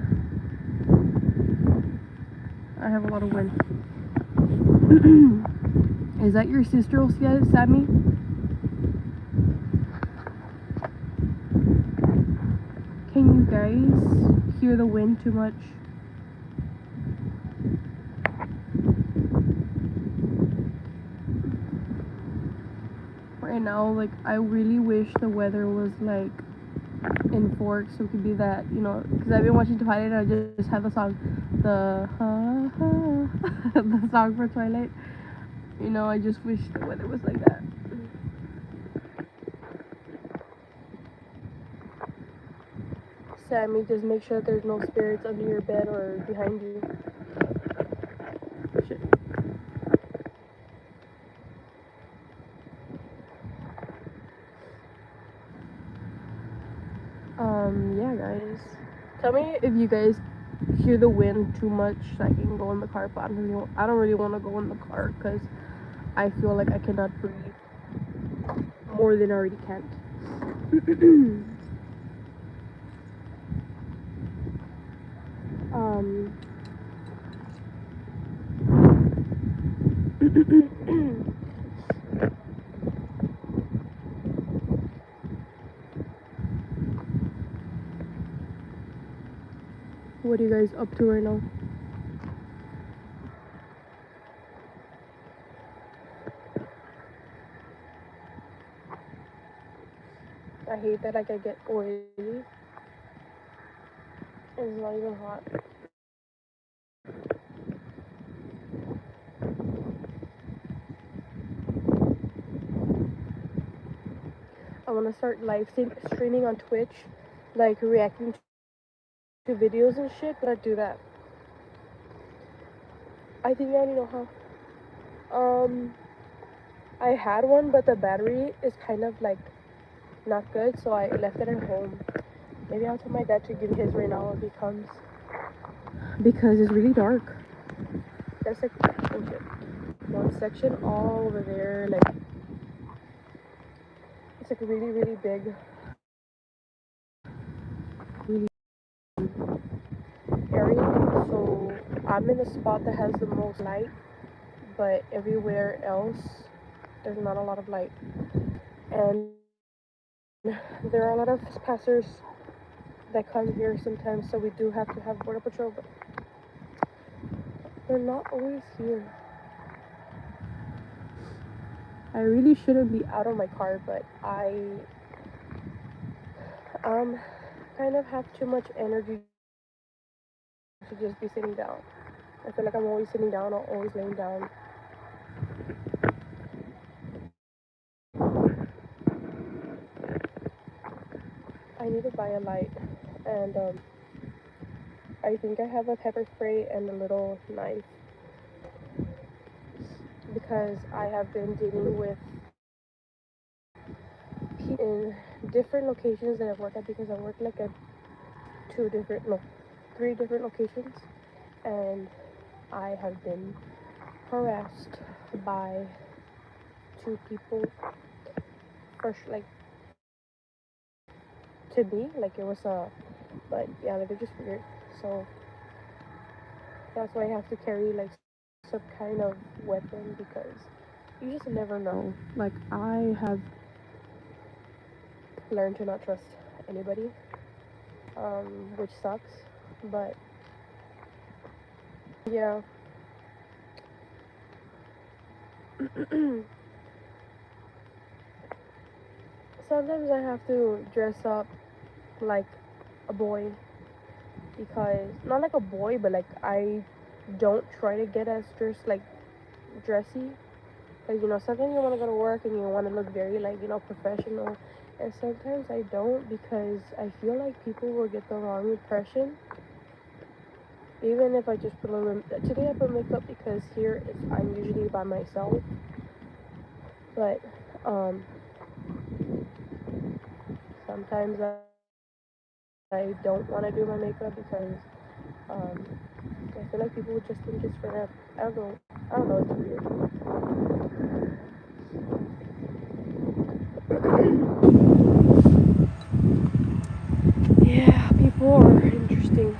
I have a lot of wind. Is that your sister, Sammy? Can you guys hear the wind too much? Right now, like, I really wish the weather was like in Forks, so it could be that, you know, because I've been watching Twilight and I just have the song, the song for Twilight. You know, I just wish the weather was like that. Sammy, just make sure there's no spirits under your bed or behind you. Shit. Yeah, guys. Tell me if you guys hear the wind too much, so I can go in the car, but I don't really want to go in the car because I feel like I cannot breathe more than I already can't. What are you guys up to right now? I hate that, like, I get oily and it's not even hot. I want to start live streaming on Twitch, like reacting to videos and shit, but I do that. I think I already know how. I had one, but the battery is kind of like not good, so I left it at home. Maybe I'll tell my dad to give his right now when he comes, because it's really dark. That's like one section all over there, like it's like a really big, really area. So I'm in the spot that has the most light, but everywhere else there's not a lot of light, and there are a lot of passers that come here sometimes, so we do have to have border patrol, but they're not always here. I really shouldn't be out of my car, but I kind of have too much energy to just be sitting down. I feel like I'm always sitting down or always laying down. I need to buy a light, and I think I have a pepper spray and a little knife, because I have been dealing with people in different locations that I work at, because I work like at 3 different locations, and I have been harassed by 2 people. First, like, to me, like, it was but yeah, like, they're just weird, so that's why I have to carry like some kind of weapon, because you just never know. Like, I have learned to not trust anybody, which sucks, but yeah. Sometimes I have to dress up like a boy, because not like a boy, but like I don't try to get as dressy, because, you know, sometimes you want to go to work and you want to look very, like, you know, professional, and sometimes I don't, because I feel like people will get the wrong impression even if I just put a little. Today I put makeup because I'm usually by myself, but sometimes I don't want to do my makeup because um, I feel like people would just think it's for them. I don't know. I don't know. It's weird. Yeah, people are interesting.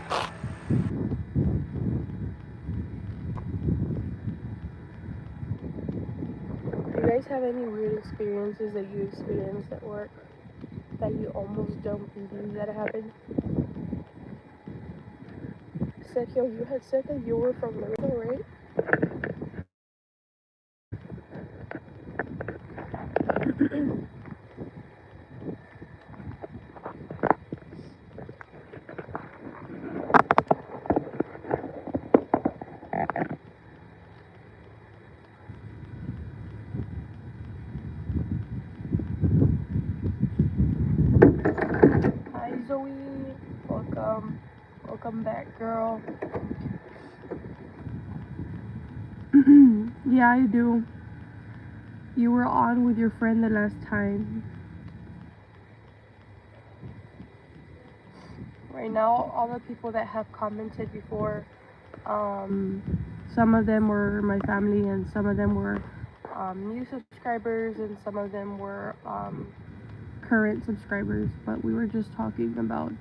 Do you guys have any weird experiences that you experienced at work that you almost don't believe that it happened? Sergio, you had said that you were from Mexico, right? Hi, Zoe. Welcome. Welcome back, girl. Yeah, I do. You were on with your friend the last time. Right now, all the people that have commented before, um, some of them were my family, and some of them were new subscribers, and some of them were current subscribers. But we were just talking about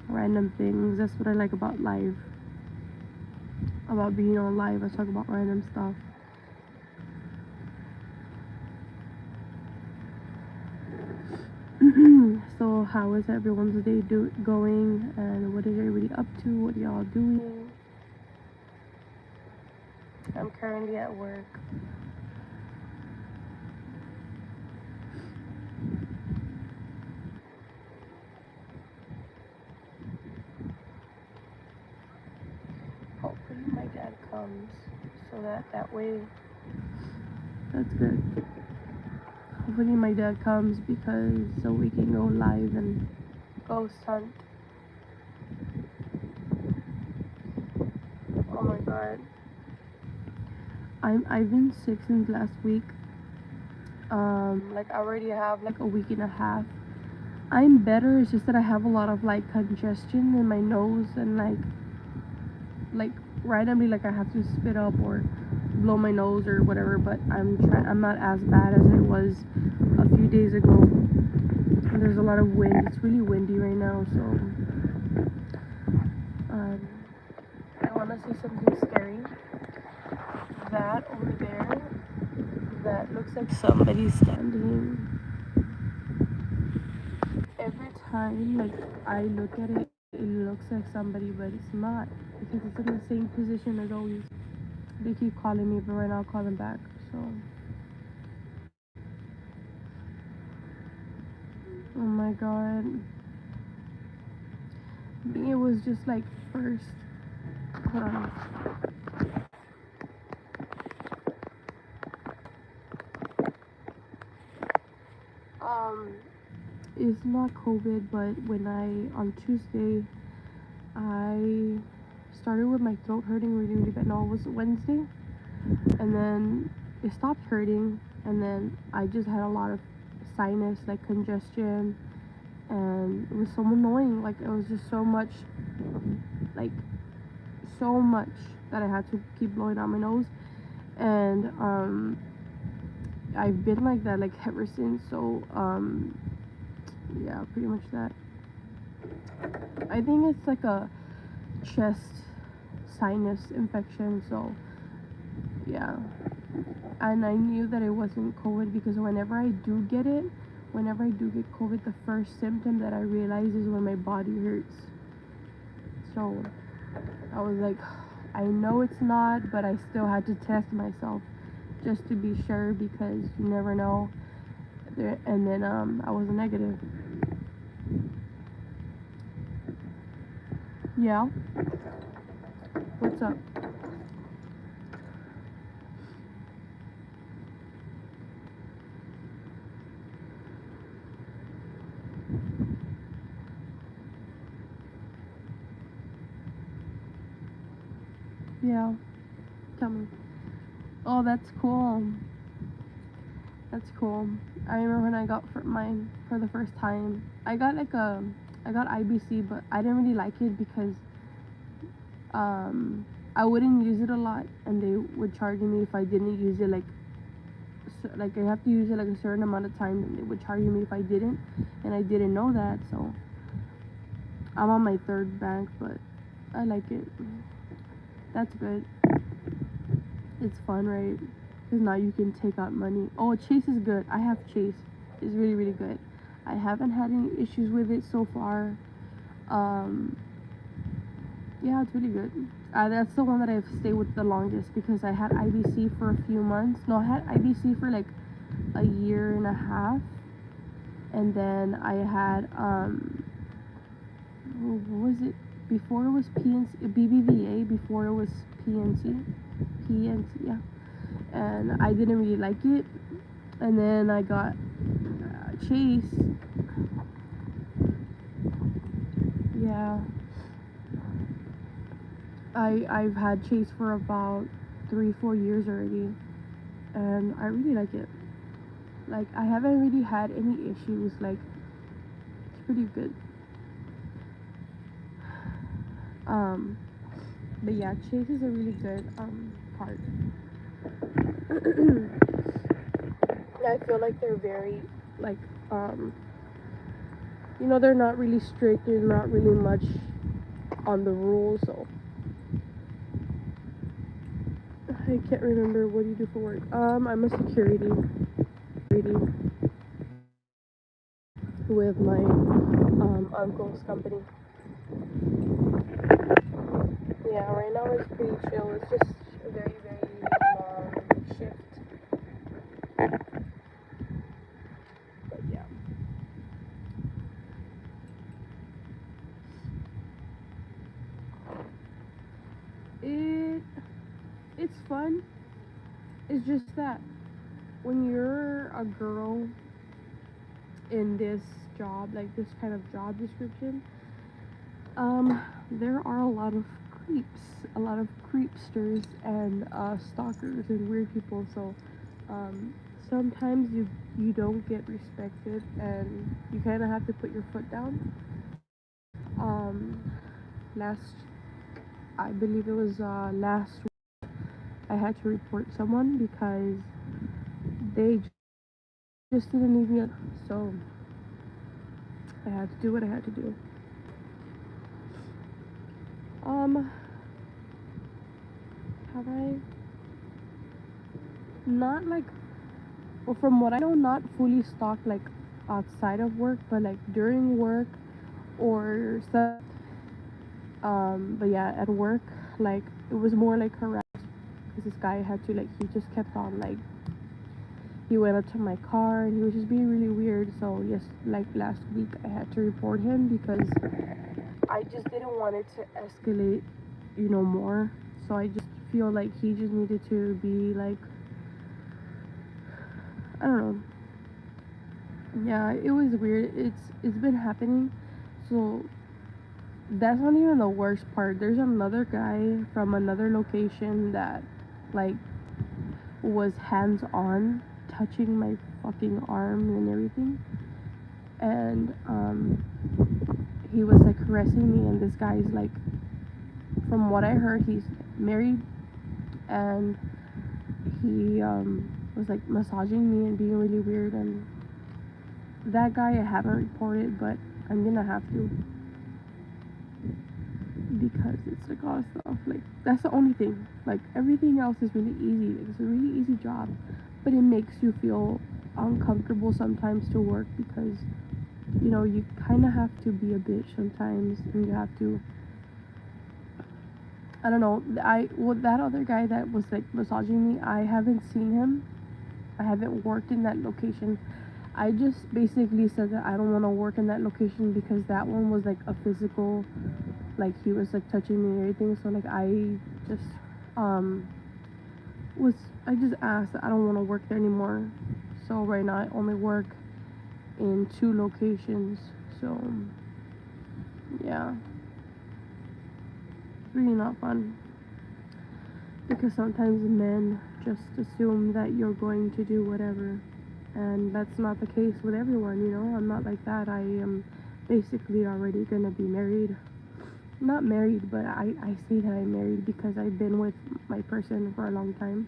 random things. That's what I like about live. About being on live, I talk about random stuff. So how is everyone's day going, and what is everybody up to? What y'all doing? I'm currently at work. Hopefully my dad comes so that way. That's good. Hopefully my dad comes because so we can go live and ghost hunt. Oh my god. I've been sick since last week. Like I already have like a week and a half. I'm better. It's just that I have a lot of like congestion in my nose and like randomly like I have to spit up or blow my nose or whatever. But I'm not as bad as I was a few days ago. And there's a lot of wind. It's really windy right now, so I want to see something scary. That over there, that looks like somebody standing. Every time like I look at it, it looks like somebody, but it's not because it's in the same position as always. They keep calling me, but right now I'll call them back. So, oh my god, I think it was just like first. Hold on. It's not COVID, but when on Tuesday, I started with my throat hurting really, really bad. No, it was Wednesday, and then it stopped hurting, and then I just had a lot of sinus, like congestion, and it was so annoying. Like it was just so much, like so much that I had to keep blowing out my nose, and I've been like that like ever since. So yeah, pretty much that. I think it's like a chest sinus infection. So yeah, and I knew that it wasn't COVID because whenever I do get COVID, the first symptom that I realize is when my body hurts. So I was like, I know it's not, but I still had to test myself just to be sure because you never know. And then I was negative. Yeah. What's up? Yeah. Tell me. Oh, that's cool. That's cool. I remember when I got for mine for the first time. I got IBC, but I didn't really like it because I wouldn't use it a lot, and they would charge me if I didn't use it. Like I have to use it like a certain amount of time, and they would charge me if I didn't, and I didn't know that. So I'm on my third bank, but I like it. That's good. It's fun, right? Because now you can take out money. Oh, Chase is good. I have Chase. It's really, really good. I haven't had any issues with it so far. Yeah, it's really good. That's the one that I've stayed with the longest because I had IBC for a few months. No, I had IBC for like a year and a half. And then I had, what was it? Before it was PNC, BBVA, before it was PNC, yeah. And I didn't really like it. And then I got Chase. Yeah. I've had Chase for about 3-4 years already, and I really like it. Like, I haven't really had any issues. Like, it's pretty good. But yeah, Chase is a really good card. I feel like they're very like they're not really strict. There's not really much on the rules, so I can't remember. What do you do for work? I'm a security with my uncle's company. Yeah, right now it's pretty chill. It's just a very, very long shift. But yeah. It's fun. It's just that when you're a girl in this job, like this kind of job description, there are a lot of creepsters and stalkers and weird people. So sometimes you don't get respected, and you kind of have to put your foot down. Last, I believe it was last week, I had to report someone because they just didn't leave me alone. So I had to do what I had to do. Have I not like, well, from what I know, not fully stalked like outside of work, but like during work or stuff. But yeah, at work, like it was more like harassment because this guy had to he just kept on he went up to my car and he was just being really weird. So yes, like last week I had to report him because I just didn't want it to escalate, more. So I just feel like he just needed to be like, I don't know. Yeah, it was weird. It's been happening. So that's not even the worst part. There's another guy from another location that like was hands on touching my fucking arm and everything. And he was like caressing me, and this guy's like, from what I heard, he's married, and he was like massaging me and being really weird. And that guy I haven't reported, but I'm gonna have to, because it's like all stuff, like that's the only thing. Like everything else is really easy. Like, it's a really easy job, but it makes you feel uncomfortable sometimes to work because you kind of have to be a bitch sometimes, and you have to, I don't know. That other guy that was like massaging me, I haven't seen him. I haven't worked in that location. I just basically said that I don't want to work in that location because that one was like a physical, like he was like touching me and everything. So like I just just asked that I don't want to work there anymore. So right now I only work in 2 locations. So yeah, it's really not fun because sometimes men just assume that you're going to do whatever. And that's not the case with everyone, you know. I'm not like that. I am basically already gonna be married. Not married, but I say that I'm married because I've been with my person for a long time.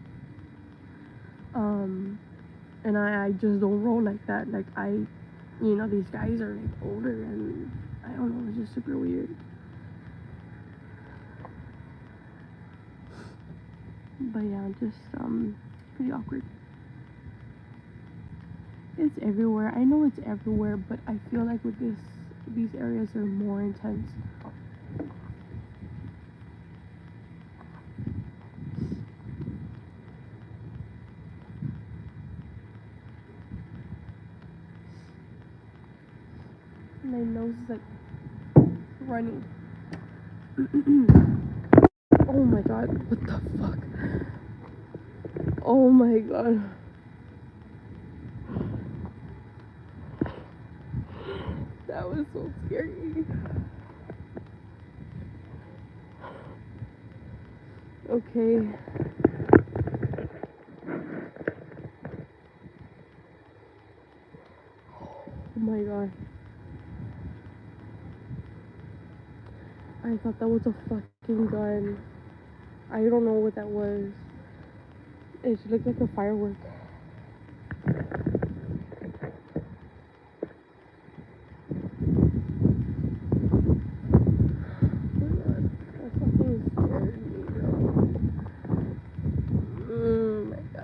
And I just don't roll like that. Like these guys are like older, and I don't know, it's just super weird. But yeah, just pretty awkward. It's everywhere. I know it's everywhere, but I feel like with these areas are more intense. My nose is like running. Oh my god, what the fuck? Oh my god. That was so scary. Okay. Oh my god. I thought that was a fucking gun. I don't know what that was. It looked like a firework.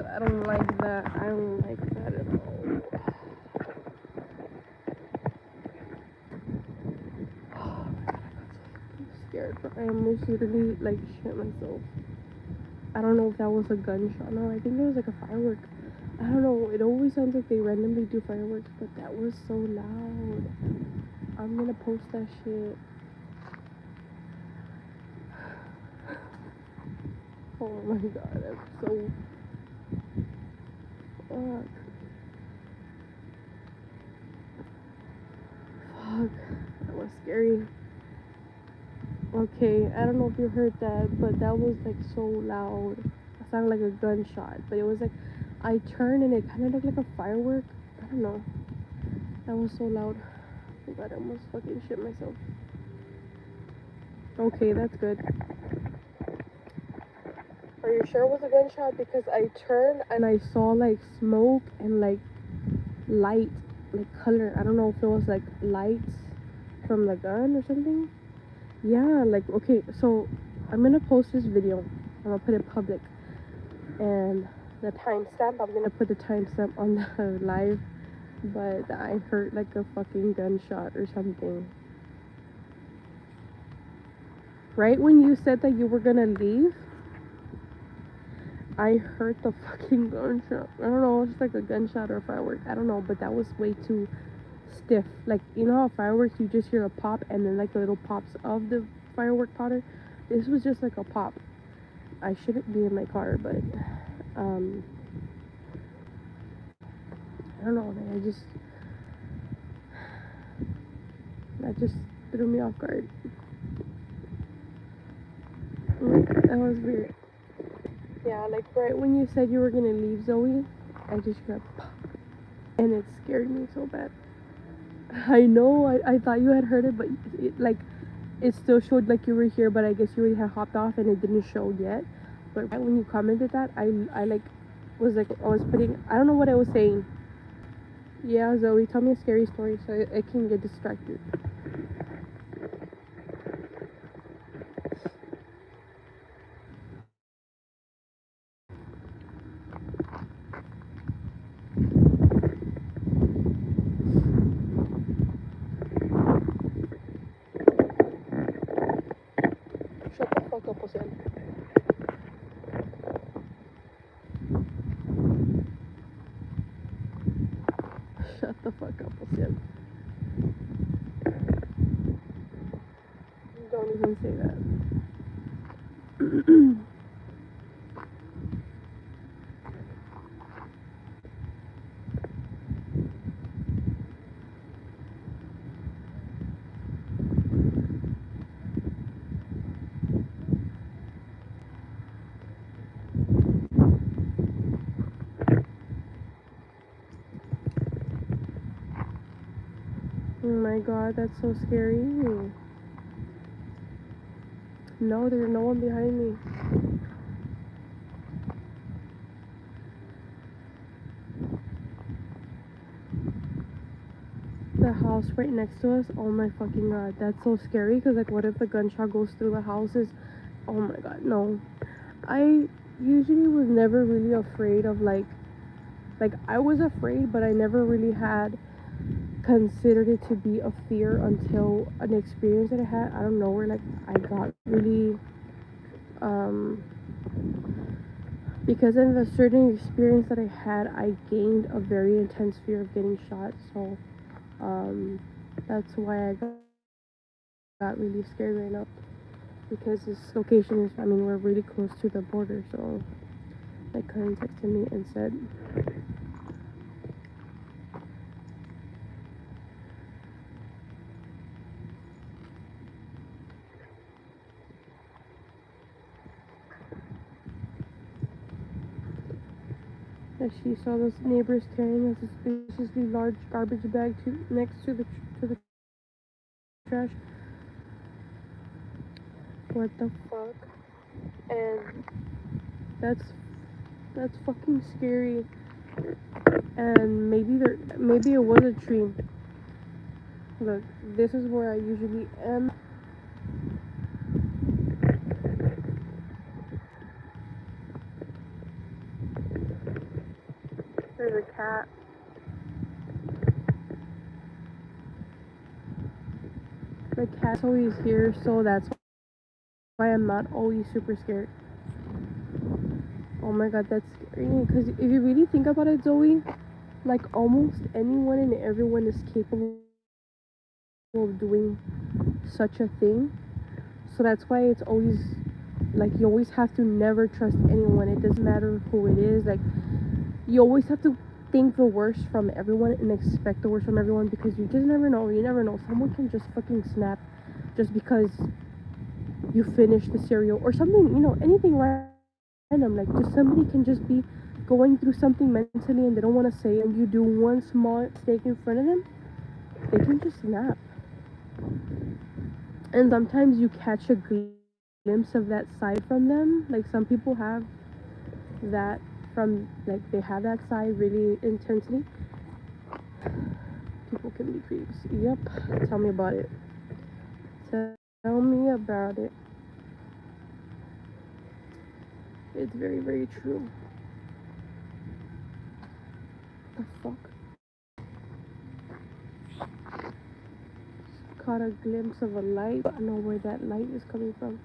I don't like that. I don't like that at all. Oh my god, I got so scared. I almost literally like shit myself. I don't know if that was a gunshot. No, I think it was like a firework. I don't know. It always sounds like they randomly do fireworks, but that was so loud. I'm gonna post that shit. Oh my god, I'm so fuck. Fuck. That was scary. Okay, I don't know if you heard that, but that was like so loud. It sounded like a gunshot, but it was like I turned and it kind of looked like a firework. I don't know. That was so loud. Oh god, I almost fucking shit myself. Okay, that's good. Are you sure it was a gunshot? Because I turned and I saw like smoke and like light, like color. I don't know if it was like lights from the gun or something. Yeah, like, okay, so I'm gonna post this video. I'm gonna put it public. And the timestamp, I'm gonna put the timestamp on the live. But I heard like a fucking gunshot or something. Right when you said that you were gonna leave, I heard the fucking gunshot. I don't know, it's like a gunshot or a firework. I don't know, but that was way too stiff. Like, you know how fireworks you just hear a pop and then like the little pops of the firework powder? This was just like a pop. I shouldn't be in my car, but I don't know, that just threw me off guard. That was weird. Yeah, like right when you said you were gonna leave, Zoe, I just heard pop, and it scared me so bad. I know, I thought you had heard it, but it still showed like you were here, but I guess you already had hopped off and it didn't show yet. But right when you commented that, I like was like, I was putting, I don't know what I was saying. Yeah, Zoe, tell me a scary story so I can get distracted. Shut the fuck up, Ocean. Shut the fuck up, Ocean. Don't even say that. Oh my god, that's so scary. No, there's no one behind me. The house right next to us, oh my fucking god, that's so scary. Because, like, what if the gunshot goes through the houses? Oh my god, no. I usually was never really afraid of, like, I was afraid, but I never really had considered it to be a fear until an experience that I had. I don't know where, like, I got really, because of a certain experience that I had, I gained a very intense fear of getting shot. So, that's why I got really scared right now. Because this location is, I mean, we're really close to the border. So, my cousin texted me and said, that she saw those neighbors carrying a suspiciously large garbage bag next to the trash. What the fuck? And that's fucking scary. And maybe it was a tree. Look, this is where I usually am. There's a cat. The cat's always here, so that's why I'm not always super scared. Oh my god, that's scary. Because if you really think about it, Zoe, like, almost anyone and everyone is capable of doing such a thing. So that's why it's always, like, you always have to never trust anyone. It doesn't matter who it is. Like, you always have to think the worst from everyone and expect the worst from everyone, because you just never know. You never know. Someone can just fucking snap just because you finish the cereal or something, anything random. Like, just somebody can just be going through something mentally and they don't want to say it, and you do one small mistake in front of them, they can just snap. And sometimes you catch a glimpse of that side from them. Like, some people have that from, like, they have that side really intensely. People can be creeps. Yep. Tell me about it. Tell me about it. It's very, very true. The fuck? Caught a glimpse of a light. I don't know where that light is coming from.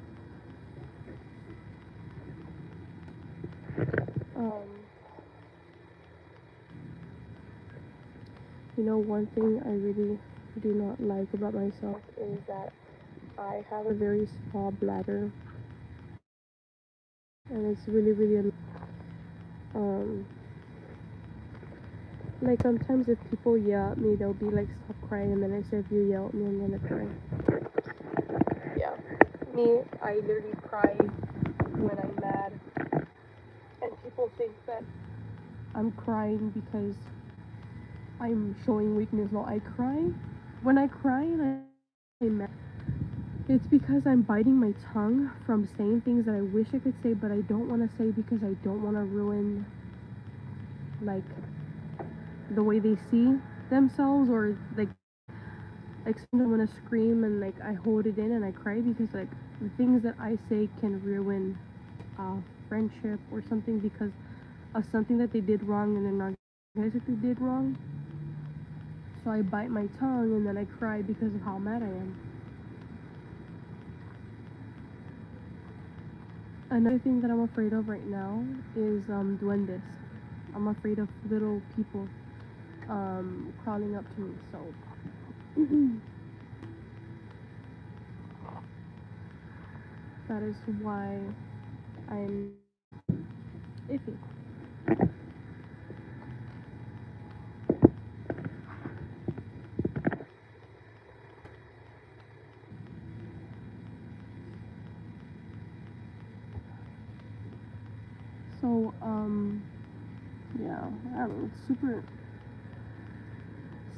One thing I really do not like about myself is that I have a very small bladder, and it's really, really like, sometimes if people yell at me, they'll be like, stop crying, and then I say, if you yell at me, I'm gonna cry. Yeah, me, I literally cry when I'm mad, and people think that I'm crying because I'm showing weakness. No, I cry. When I cry and I'm mad, it's because I'm biting my tongue from saying things that I wish I could say, but I don't want to say, because I don't want to ruin, like, the way they see themselves, or like sometimes I want to scream and, like, I hold it in and I cry because, like, the things that I say can ruin friendship or something because of something that they did wrong, and they're not guys that they did wrong. So I bite my tongue and then I cry because of how mad I am. Another thing that I'm afraid of right now is duendes. I'm afraid of little people crawling up to me. So that is why I'm iffy. So yeah, I don't know, it's super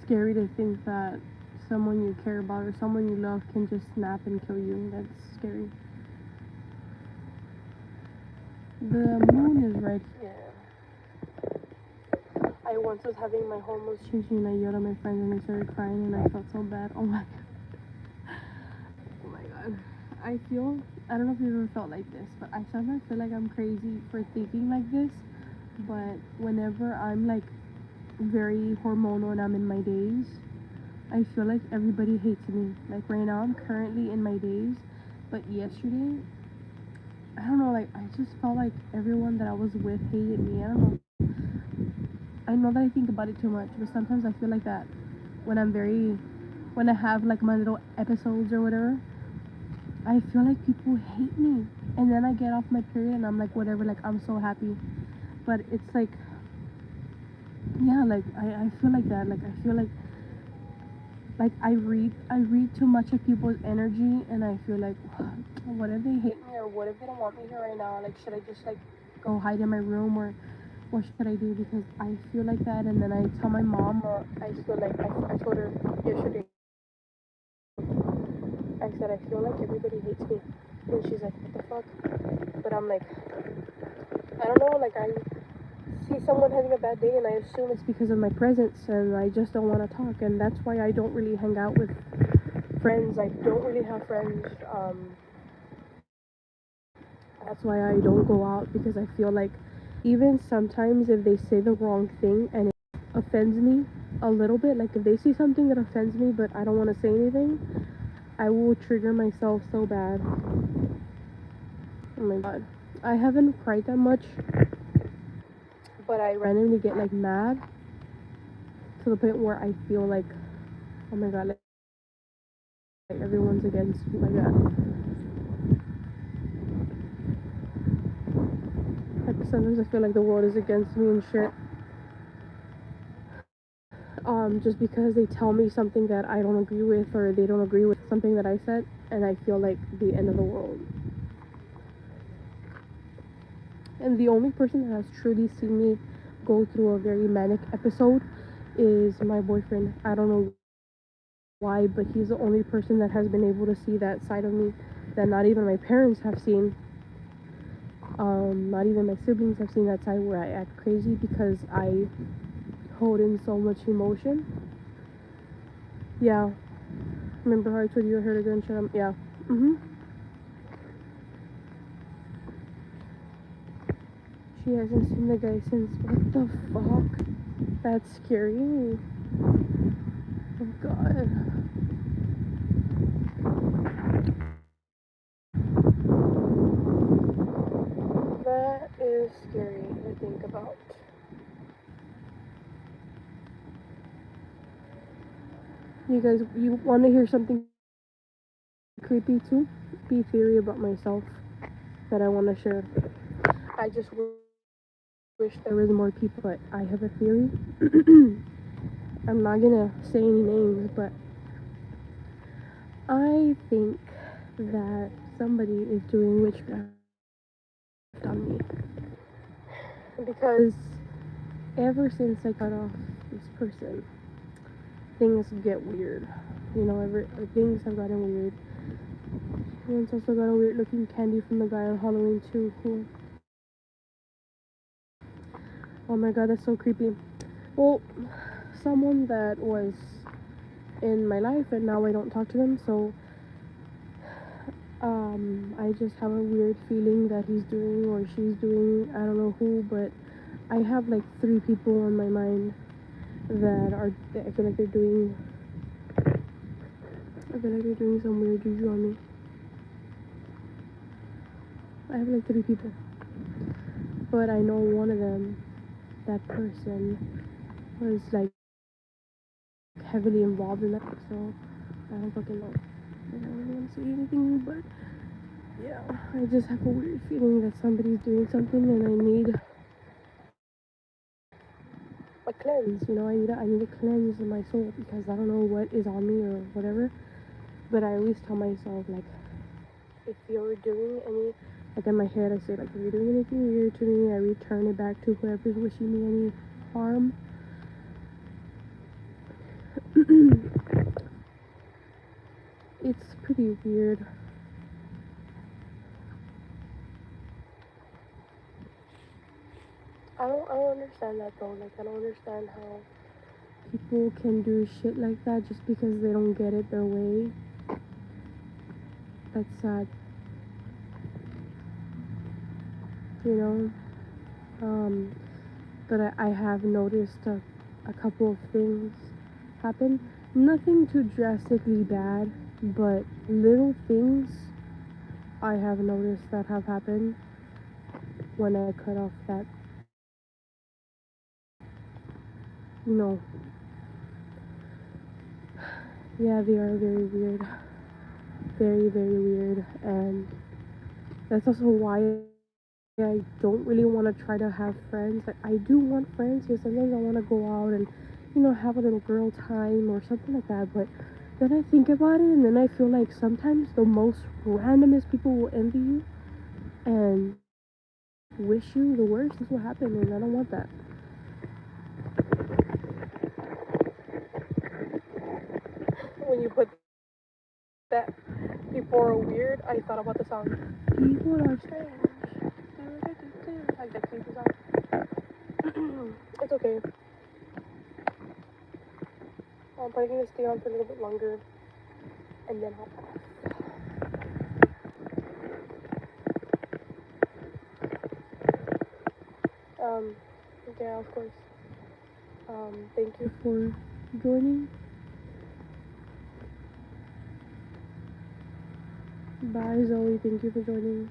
scary to think that someone you care about or someone you love can just snap and kill you. That's scary. The moon is right here. I once was having my hormones changing and I yelled at my friends and they started crying and I felt so bad. Oh my god. Oh my god. I don't know if you've ever felt like this, but I sometimes feel like I'm crazy for thinking like this. But whenever I'm like very hormonal and I'm in my days, I feel like everybody hates me. Like right now I'm currently in my days, but yesterday, I don't know, like I just felt like everyone that I was with hated me. I don't know. I know that I think about it too much, but sometimes I feel like that when when I have like my little episodes or whatever, I feel like people hate me. And then I get off my period and I'm like, whatever, like I'm so happy. But it's like, yeah, like I feel like that. Like I feel like I read too much of people's energy and I feel like, what if they hate me or what if they don't want me here right now? Like should I just like go hide in my room or what should I do? Because I feel like that and then I tell my mom or I feel like I told her yesterday, I said I feel like everybody hates me. And she's like, what the fuck? But I'm like, I don't know, like I see someone having a bad day and I assume it's because of my presence and I just don't want to talk, and that's why I don't really hang out with friends. I don't really have friends. That's why I don't go out, because I feel like even sometimes if they say the wrong thing and it offends me a little bit, like if they say something that offends me but I don't want to say anything, I will trigger myself so bad. Oh my god. I haven't cried that much, but I randomly get like mad to the point where I feel like, oh my god, like everyone's against me like that. Like sometimes I feel like the world is against me and shit. Just because they tell me something that I don't agree with or they don't agree with something that I said, and I feel like the end of the world. And the only person that has truly seen me go through a very manic episode is my boyfriend. I don't know why, but he's the only person that has been able to see that side of me that not even my parents have seen. Not even my siblings have seen that side where I act crazy because I hold in so much emotion. Yeah. Remember how I told you I heard a gunshot? Yeah. She hasn't seen the guy since. What the fuck? That's scary. Oh god. That is scary to think about. You guys, you want to hear something creepy too? Be theory about myself that I want to share. I just wish there was more people, but I have a theory. I'm not gonna say any names, but I think that somebody is doing witchcraft on me. Because ever since I got off this person, things get weird. You know, things have gotten weird. And it's also got a weird looking candy from the guy on Halloween too. Cool. Oh my god, that's so creepy. Well, someone that was in my life and now I don't talk to them, so I just have a weird feeling that he's doing or she's doing, I don't know who, but I have like 3 people on my mind that I feel like they're doing some weird juju on me. I have like 3 people, but I know one of them, that person was like heavily involved in that, so I don't fucking know. I don't really want to say anything, but yeah, I just have a weird feeling that somebody's doing something and I need a cleanse, you know, I need to cleanse my soul because I don't know what is on me or whatever. But I always tell myself, like, if you're doing any, like in my head I say, like, if you're doing anything weird to me, I return it back to whoever's wishing me any harm. it's pretty weird. I don't understand that though. Like, I don't understand how people can do shit like that just because they don't get it their way. That's sad. You know? But I have noticed a couple of things happen. Nothing too drastically bad, but little things I have noticed that have happened when I cut off that, you know. Yeah, they are very weird. Very, very weird. And that's also why I don't really want to try to have friends. Like, I do want friends because sometimes I want to go out and, you know, have a little girl time or something like that. But then I think about it and then I feel like sometimes the most randomest people will envy you and wish you the worst. This will happen, and I don't want that. When you put that people are weird, I thought about the song People Are Strange. Like that creepy song. It's okay. I'm probably gonna stay on for a little bit longer and then hop off. Yeah, of course. Thank you for joining. Bye, Zoe. Thank you for joining.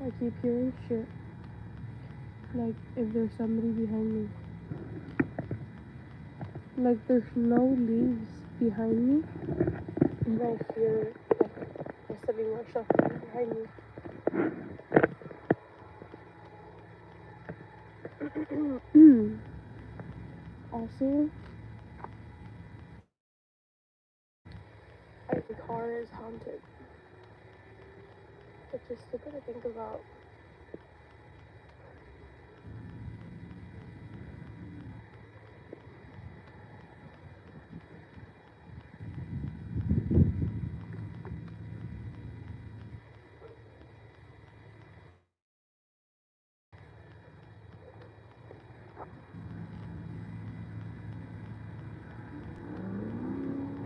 I keep hearing shit. Like, if there's somebody behind me. Like, there's no leaves behind me. And I hear, like, rustling or shuffling behind me. Also, I think the car is haunted. It's just stupid to think about.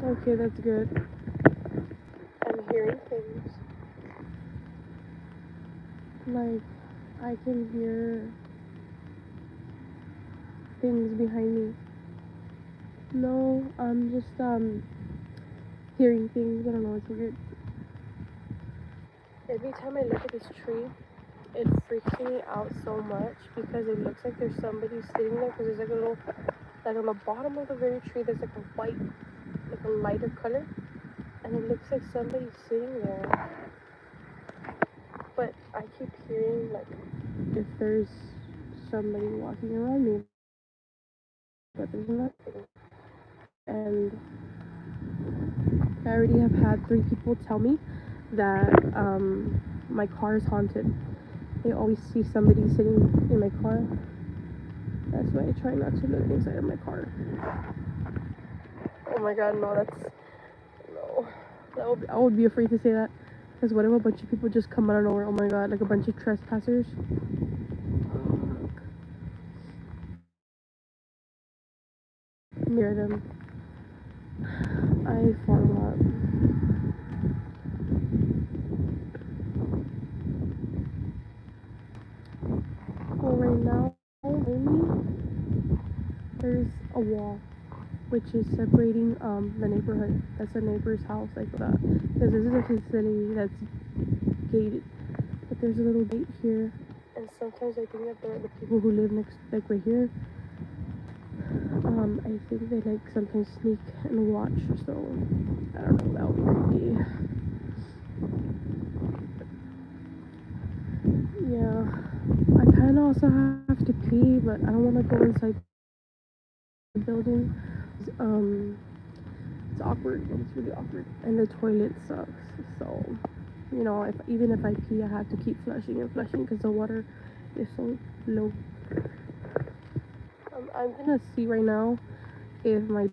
Okay, that's good. I'm hearing things. Like, I can hear things behind me. No, I'm just hearing things. I don't know, it's weird. Every time I look at this tree, it freaks me out so much because it looks like there's somebody sitting there because there's like a little, like on the bottom of the very tree there's like a white, like a lighter color, and it looks like somebody's sitting there. But I keep hearing like if there's somebody walking around me, but there's nothing. And I already have had 3 people tell me that my car is haunted. They always see somebody sitting in my car. That's why I try not to look inside of my car. Oh my god, no, that's no. I would be afraid to say that. Because what if a bunch of people just come out of nowhere? Oh my god, like a bunch of trespassers. Near them. I farm up. Well, right now, there's a wall which is separating the neighborhood. That's a neighbor's house, like that. Because this is a facility that's gated, but there's a little gate here. And sometimes I think that they're the people who live next, like right here. I think they like sometimes sneak and watch. So I don't know. That would be creepy. Yeah, I kind of also have to pee, but I don't want to go inside the building. It's awkward. It's really awkward, and the toilet sucks. So, you know, even if I pee, I have to keep flushing and flushing because the water is so low. I'm gonna see right now if my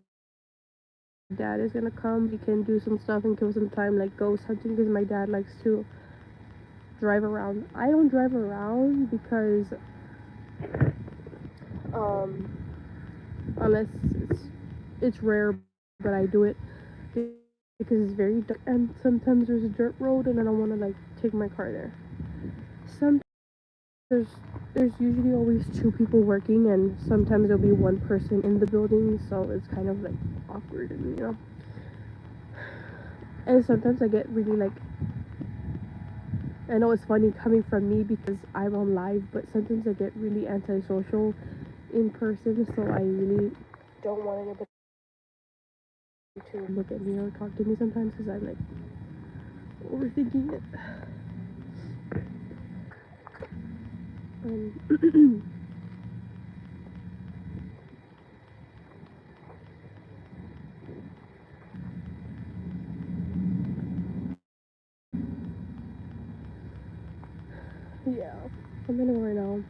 dad is gonna come. We can do some stuff and kill some time, like ghost hunting, because my dad likes to drive around. I don't drive around because unless it's rare, but I do it because it's very dark and sometimes there's a dirt road and I don't want to like take my car there. Sometimes there's usually always two people working and sometimes there'll be one person in the building, so it's kind of like awkward, and you know. And sometimes I get really like, I know it's funny coming from me because I'm on live, but sometimes I get really antisocial in person, so I really don't want anybody to look at me or talk to me sometimes because I'm like overthinking it. Yeah, I'm gonna go right now.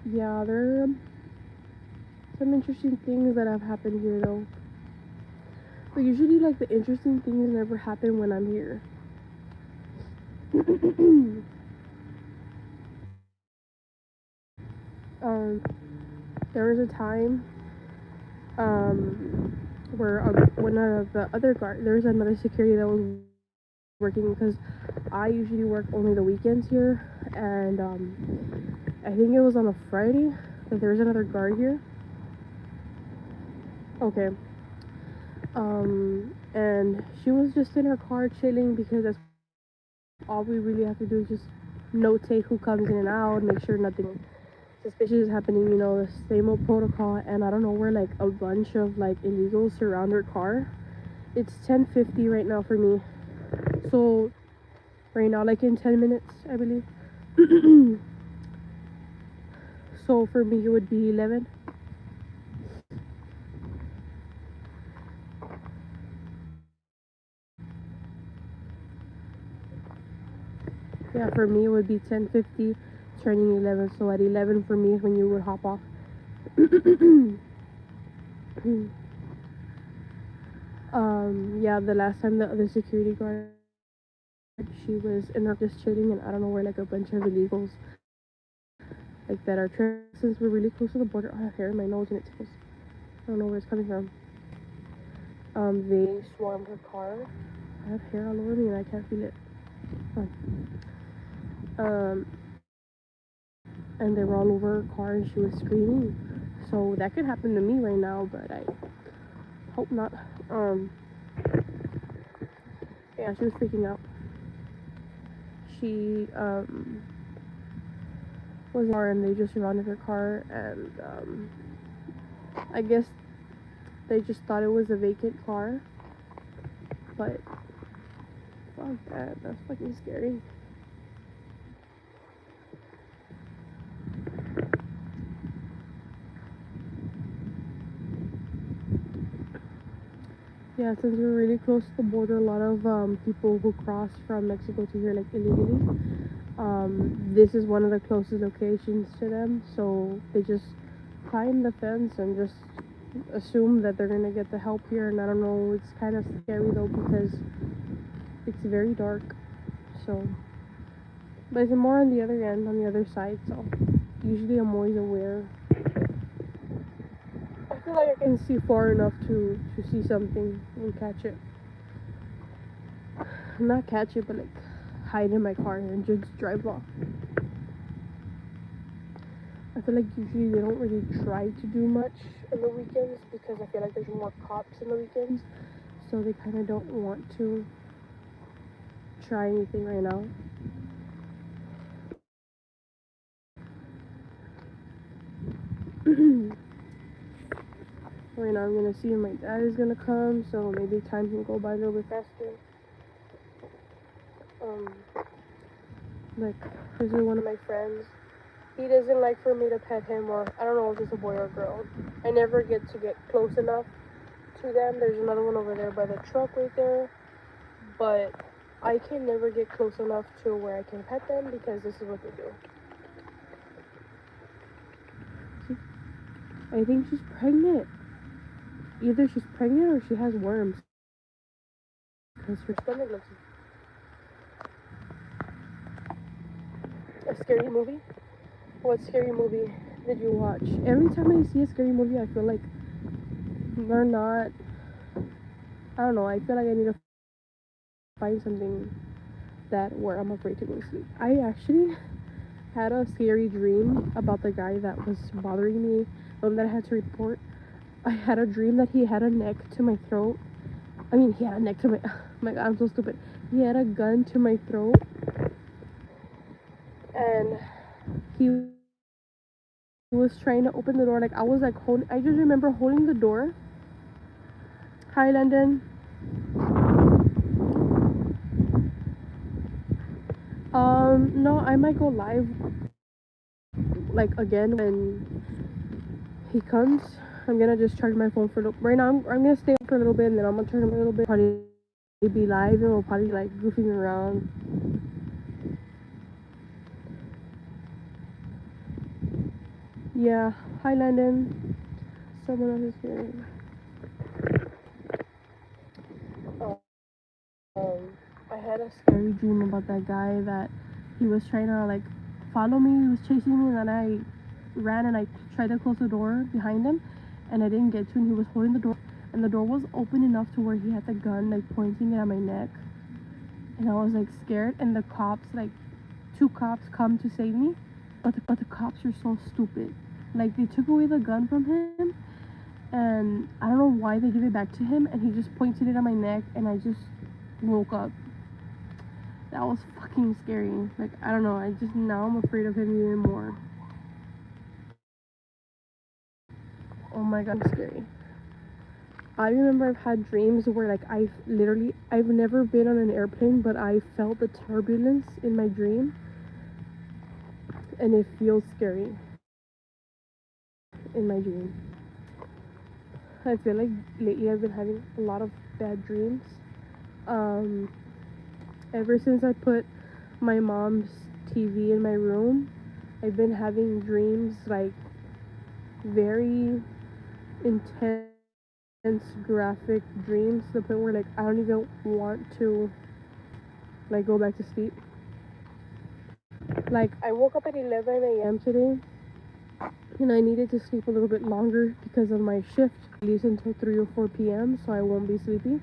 Yeah, there are some interesting things that have happened here though. But usually, like, the interesting things never happen when I'm here. There was a time, where one of the other guard, there was another security that was working because I usually work only the weekends here, and I think it was on a Friday that there was another guard here. Okay. And she was just in her car chilling because that's all we really have to do is just notate who comes in and out, make sure nothing suspicious is happening, you know, the same old protocol. And I don't know where like a bunch of like illegals surround her car. It's 10:50 right now for me, so right now, like in 10 minutes I believe. So for me it would be 11. Yeah, for me it would be 10:50 turning 11, so at 11 for me is when you would hop off. Yeah, the last time the other security guard, she was in her just chilling, and I don't know where like a bunch of illegals like that are since we're really close to the border. I have hair in my nose and it tickles. I don't know where it's coming from. They swarmed her car. I have hair all over me and I can't feel it. And they were all over her car and she was screaming. So that could happen to me right now, but I hope not. Yeah, she was freaking out. She was in the car and they just surrounded her car, and I guess they just thought it was a vacant car, but fuck that, that's fucking scary. Yeah, since we're really close to the border, a lot of people who cross from Mexico to here like illegally, this is one of the closest locations to them, so they just climb the fence and just assume that they're gonna get the help here, and I don't know. It's kind of scary though because it's very dark. So, but it's more on the other end, on the other side. So usually I'm always aware. I feel like I can see far enough to see something and catch it. Not catch it, but like hide in my car and just drive off. I feel like usually they don't really try to do much on the weekends because I feel like there's more cops on the weekends, so they kind of don't want to try anything right now. Right now I'm gonna see if my dad is gonna come, so maybe time can go by a little bit faster. Like, this is one of my friends. He doesn't like for me to pet him, or I don't know if it's a boy or girl. I never get to get close enough to them. There's another one over there by the truck right there, but I can never get close enough to where I can pet them because this is what they do. I think she's pregnant. Either she's pregnant or she has worms. Because her stomach looks... A scary movie? What scary movie did you watch? Every time I see a scary movie, I feel like they're not... I don't know, I feel like I need to find something that where I'm afraid to go to sleep. I actually had a scary dream about the guy that was bothering me, the one that I had to report. I had a dream that he had a neck to my throat. I mean, he had a neck to my... Oh my god, I'm so stupid. He had a gun to my throat. And he was trying to open the door. Like, I was like holding... I just remember holding the door. Hi, London. No, I might go live, like, again when he comes. I'm gonna just charge my phone for a little... Right now, I'm gonna stay up for a little bit, and then I'm gonna turn him a little bit. Probably be live, and we'll probably, like, goofing around. Yeah. Hi, London. Someone else is here. I had a scary dream about that guy that he was trying to, like, follow me. He was chasing me, and then I ran and I tried to close the door behind him, and I didn't get to, and he was holding the door, and the door was open enough to where he had the gun, like, pointing it at my neck, and I was, like, scared, and the cops, like, 2 cops come to save me, but the cops are so stupid. Like, they took away the gun from him, and I don't know why they gave it back to him, and he just pointed it at my neck, and I just woke up. That was fucking scary. Like, I don't know, now I'm afraid of him even more. Oh my god, it's scary. I remember I've had dreams where, like, I've never been on an airplane, but I felt the turbulence in my dream, and it feels scary in my dream. I feel like lately I've been having a lot of bad dreams. Ever since I put my mom's TV in my room, I've been having dreams, like, very intense, graphic dreams, to the point where, like, I don't even want to, like, go back to sleep. Like, I woke up at 11 a.m. today, and I needed to sleep a little bit longer because of my shift. It leaves until 3 or 4 p.m., so I won't be sleepy.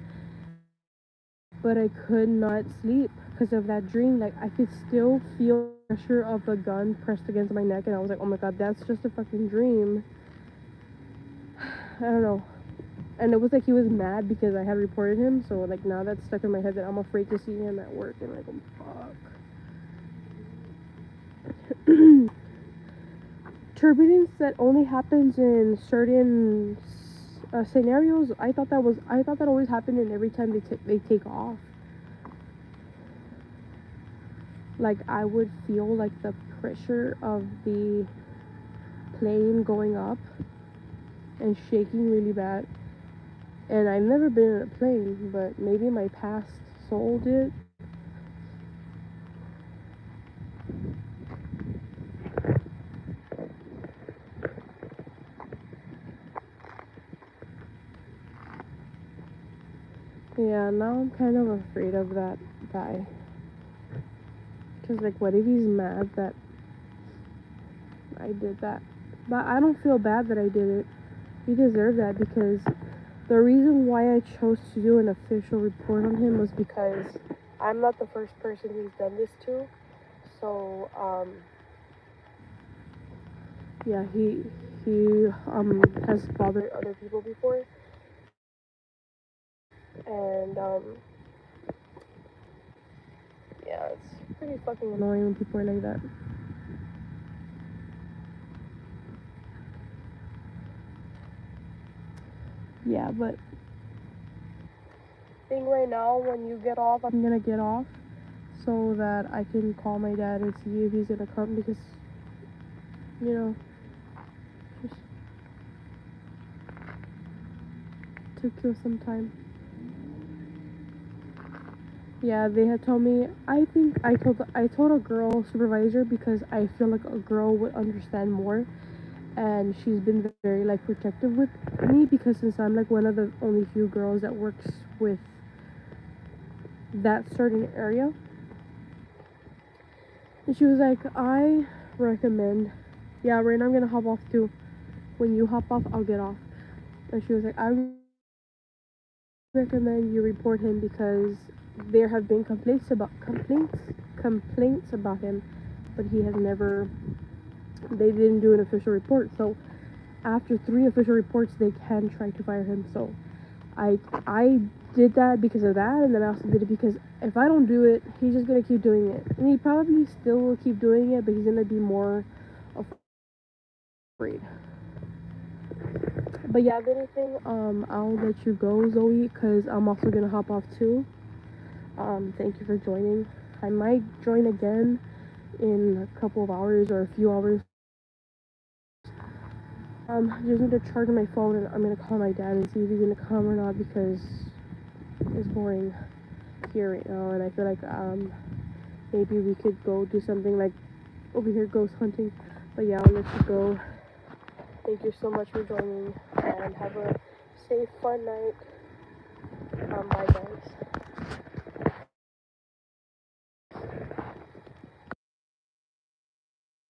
But I could not sleep because of that dream. Like, I could still feel the pressure of the gun pressed against my neck, and I was like, oh my god, that's just a fucking dream. I don't know. And it was like he was mad because I had reported him, so, like, now that's stuck in my head that I'm afraid to see him at work, and, like, oh, fuck. Turbulence that only happens in certain scenarios. I thought that always happened in every time they take off. Like, I would feel, like, the pressure of the plane going up and shaking really bad. And I've never been in a plane, but maybe my past soul did. Yeah, now I'm kind of afraid of that guy. Because, like, what if he's mad that I did that? But I don't feel bad that I did it. He deserved that, because the reason why I chose to do an official report on him was because I'm not the first person he's done this to. So, yeah, he has bothered other people before. And, yeah, it's pretty fucking annoying when people are like that. Yeah, but I think right now when you get off, I'm gonna get off so that I can call my dad and see if he's gonna come, because, you know, just to kill some time. Yeah, they had told me. I think I told a girl supervisor, because I feel like a girl would understand more, and she's been very like protective with me, because since I'm like one of the only few girls that works with that certain area. And she was like, I recommend. Yeah, right now I'm gonna hop off too. When you hop off, I'll get off. And she was like, I recommend you report him, because there have been complaints about him, but he has never. They didn't do an official report. So after 3 official reports, they can try to fire him. So I did that because of that, and then I also did it because if I don't do it, he's just gonna keep doing it, and he probably still will keep doing it, but he's gonna be more afraid. But yeah, if anything, I'll let you go, Zoe, because I'm also gonna hop off too. Thank you for joining. I might join again in a couple of hours or a few hours. I just need to charge my phone, and I'm gonna call my dad and see if he's gonna come or not, because it's boring here right now, and I feel like maybe we could go do something like over here ghost hunting. But yeah, I'll let you go. Thank you so much for joining, and have a safe, fun night. Bye, guys.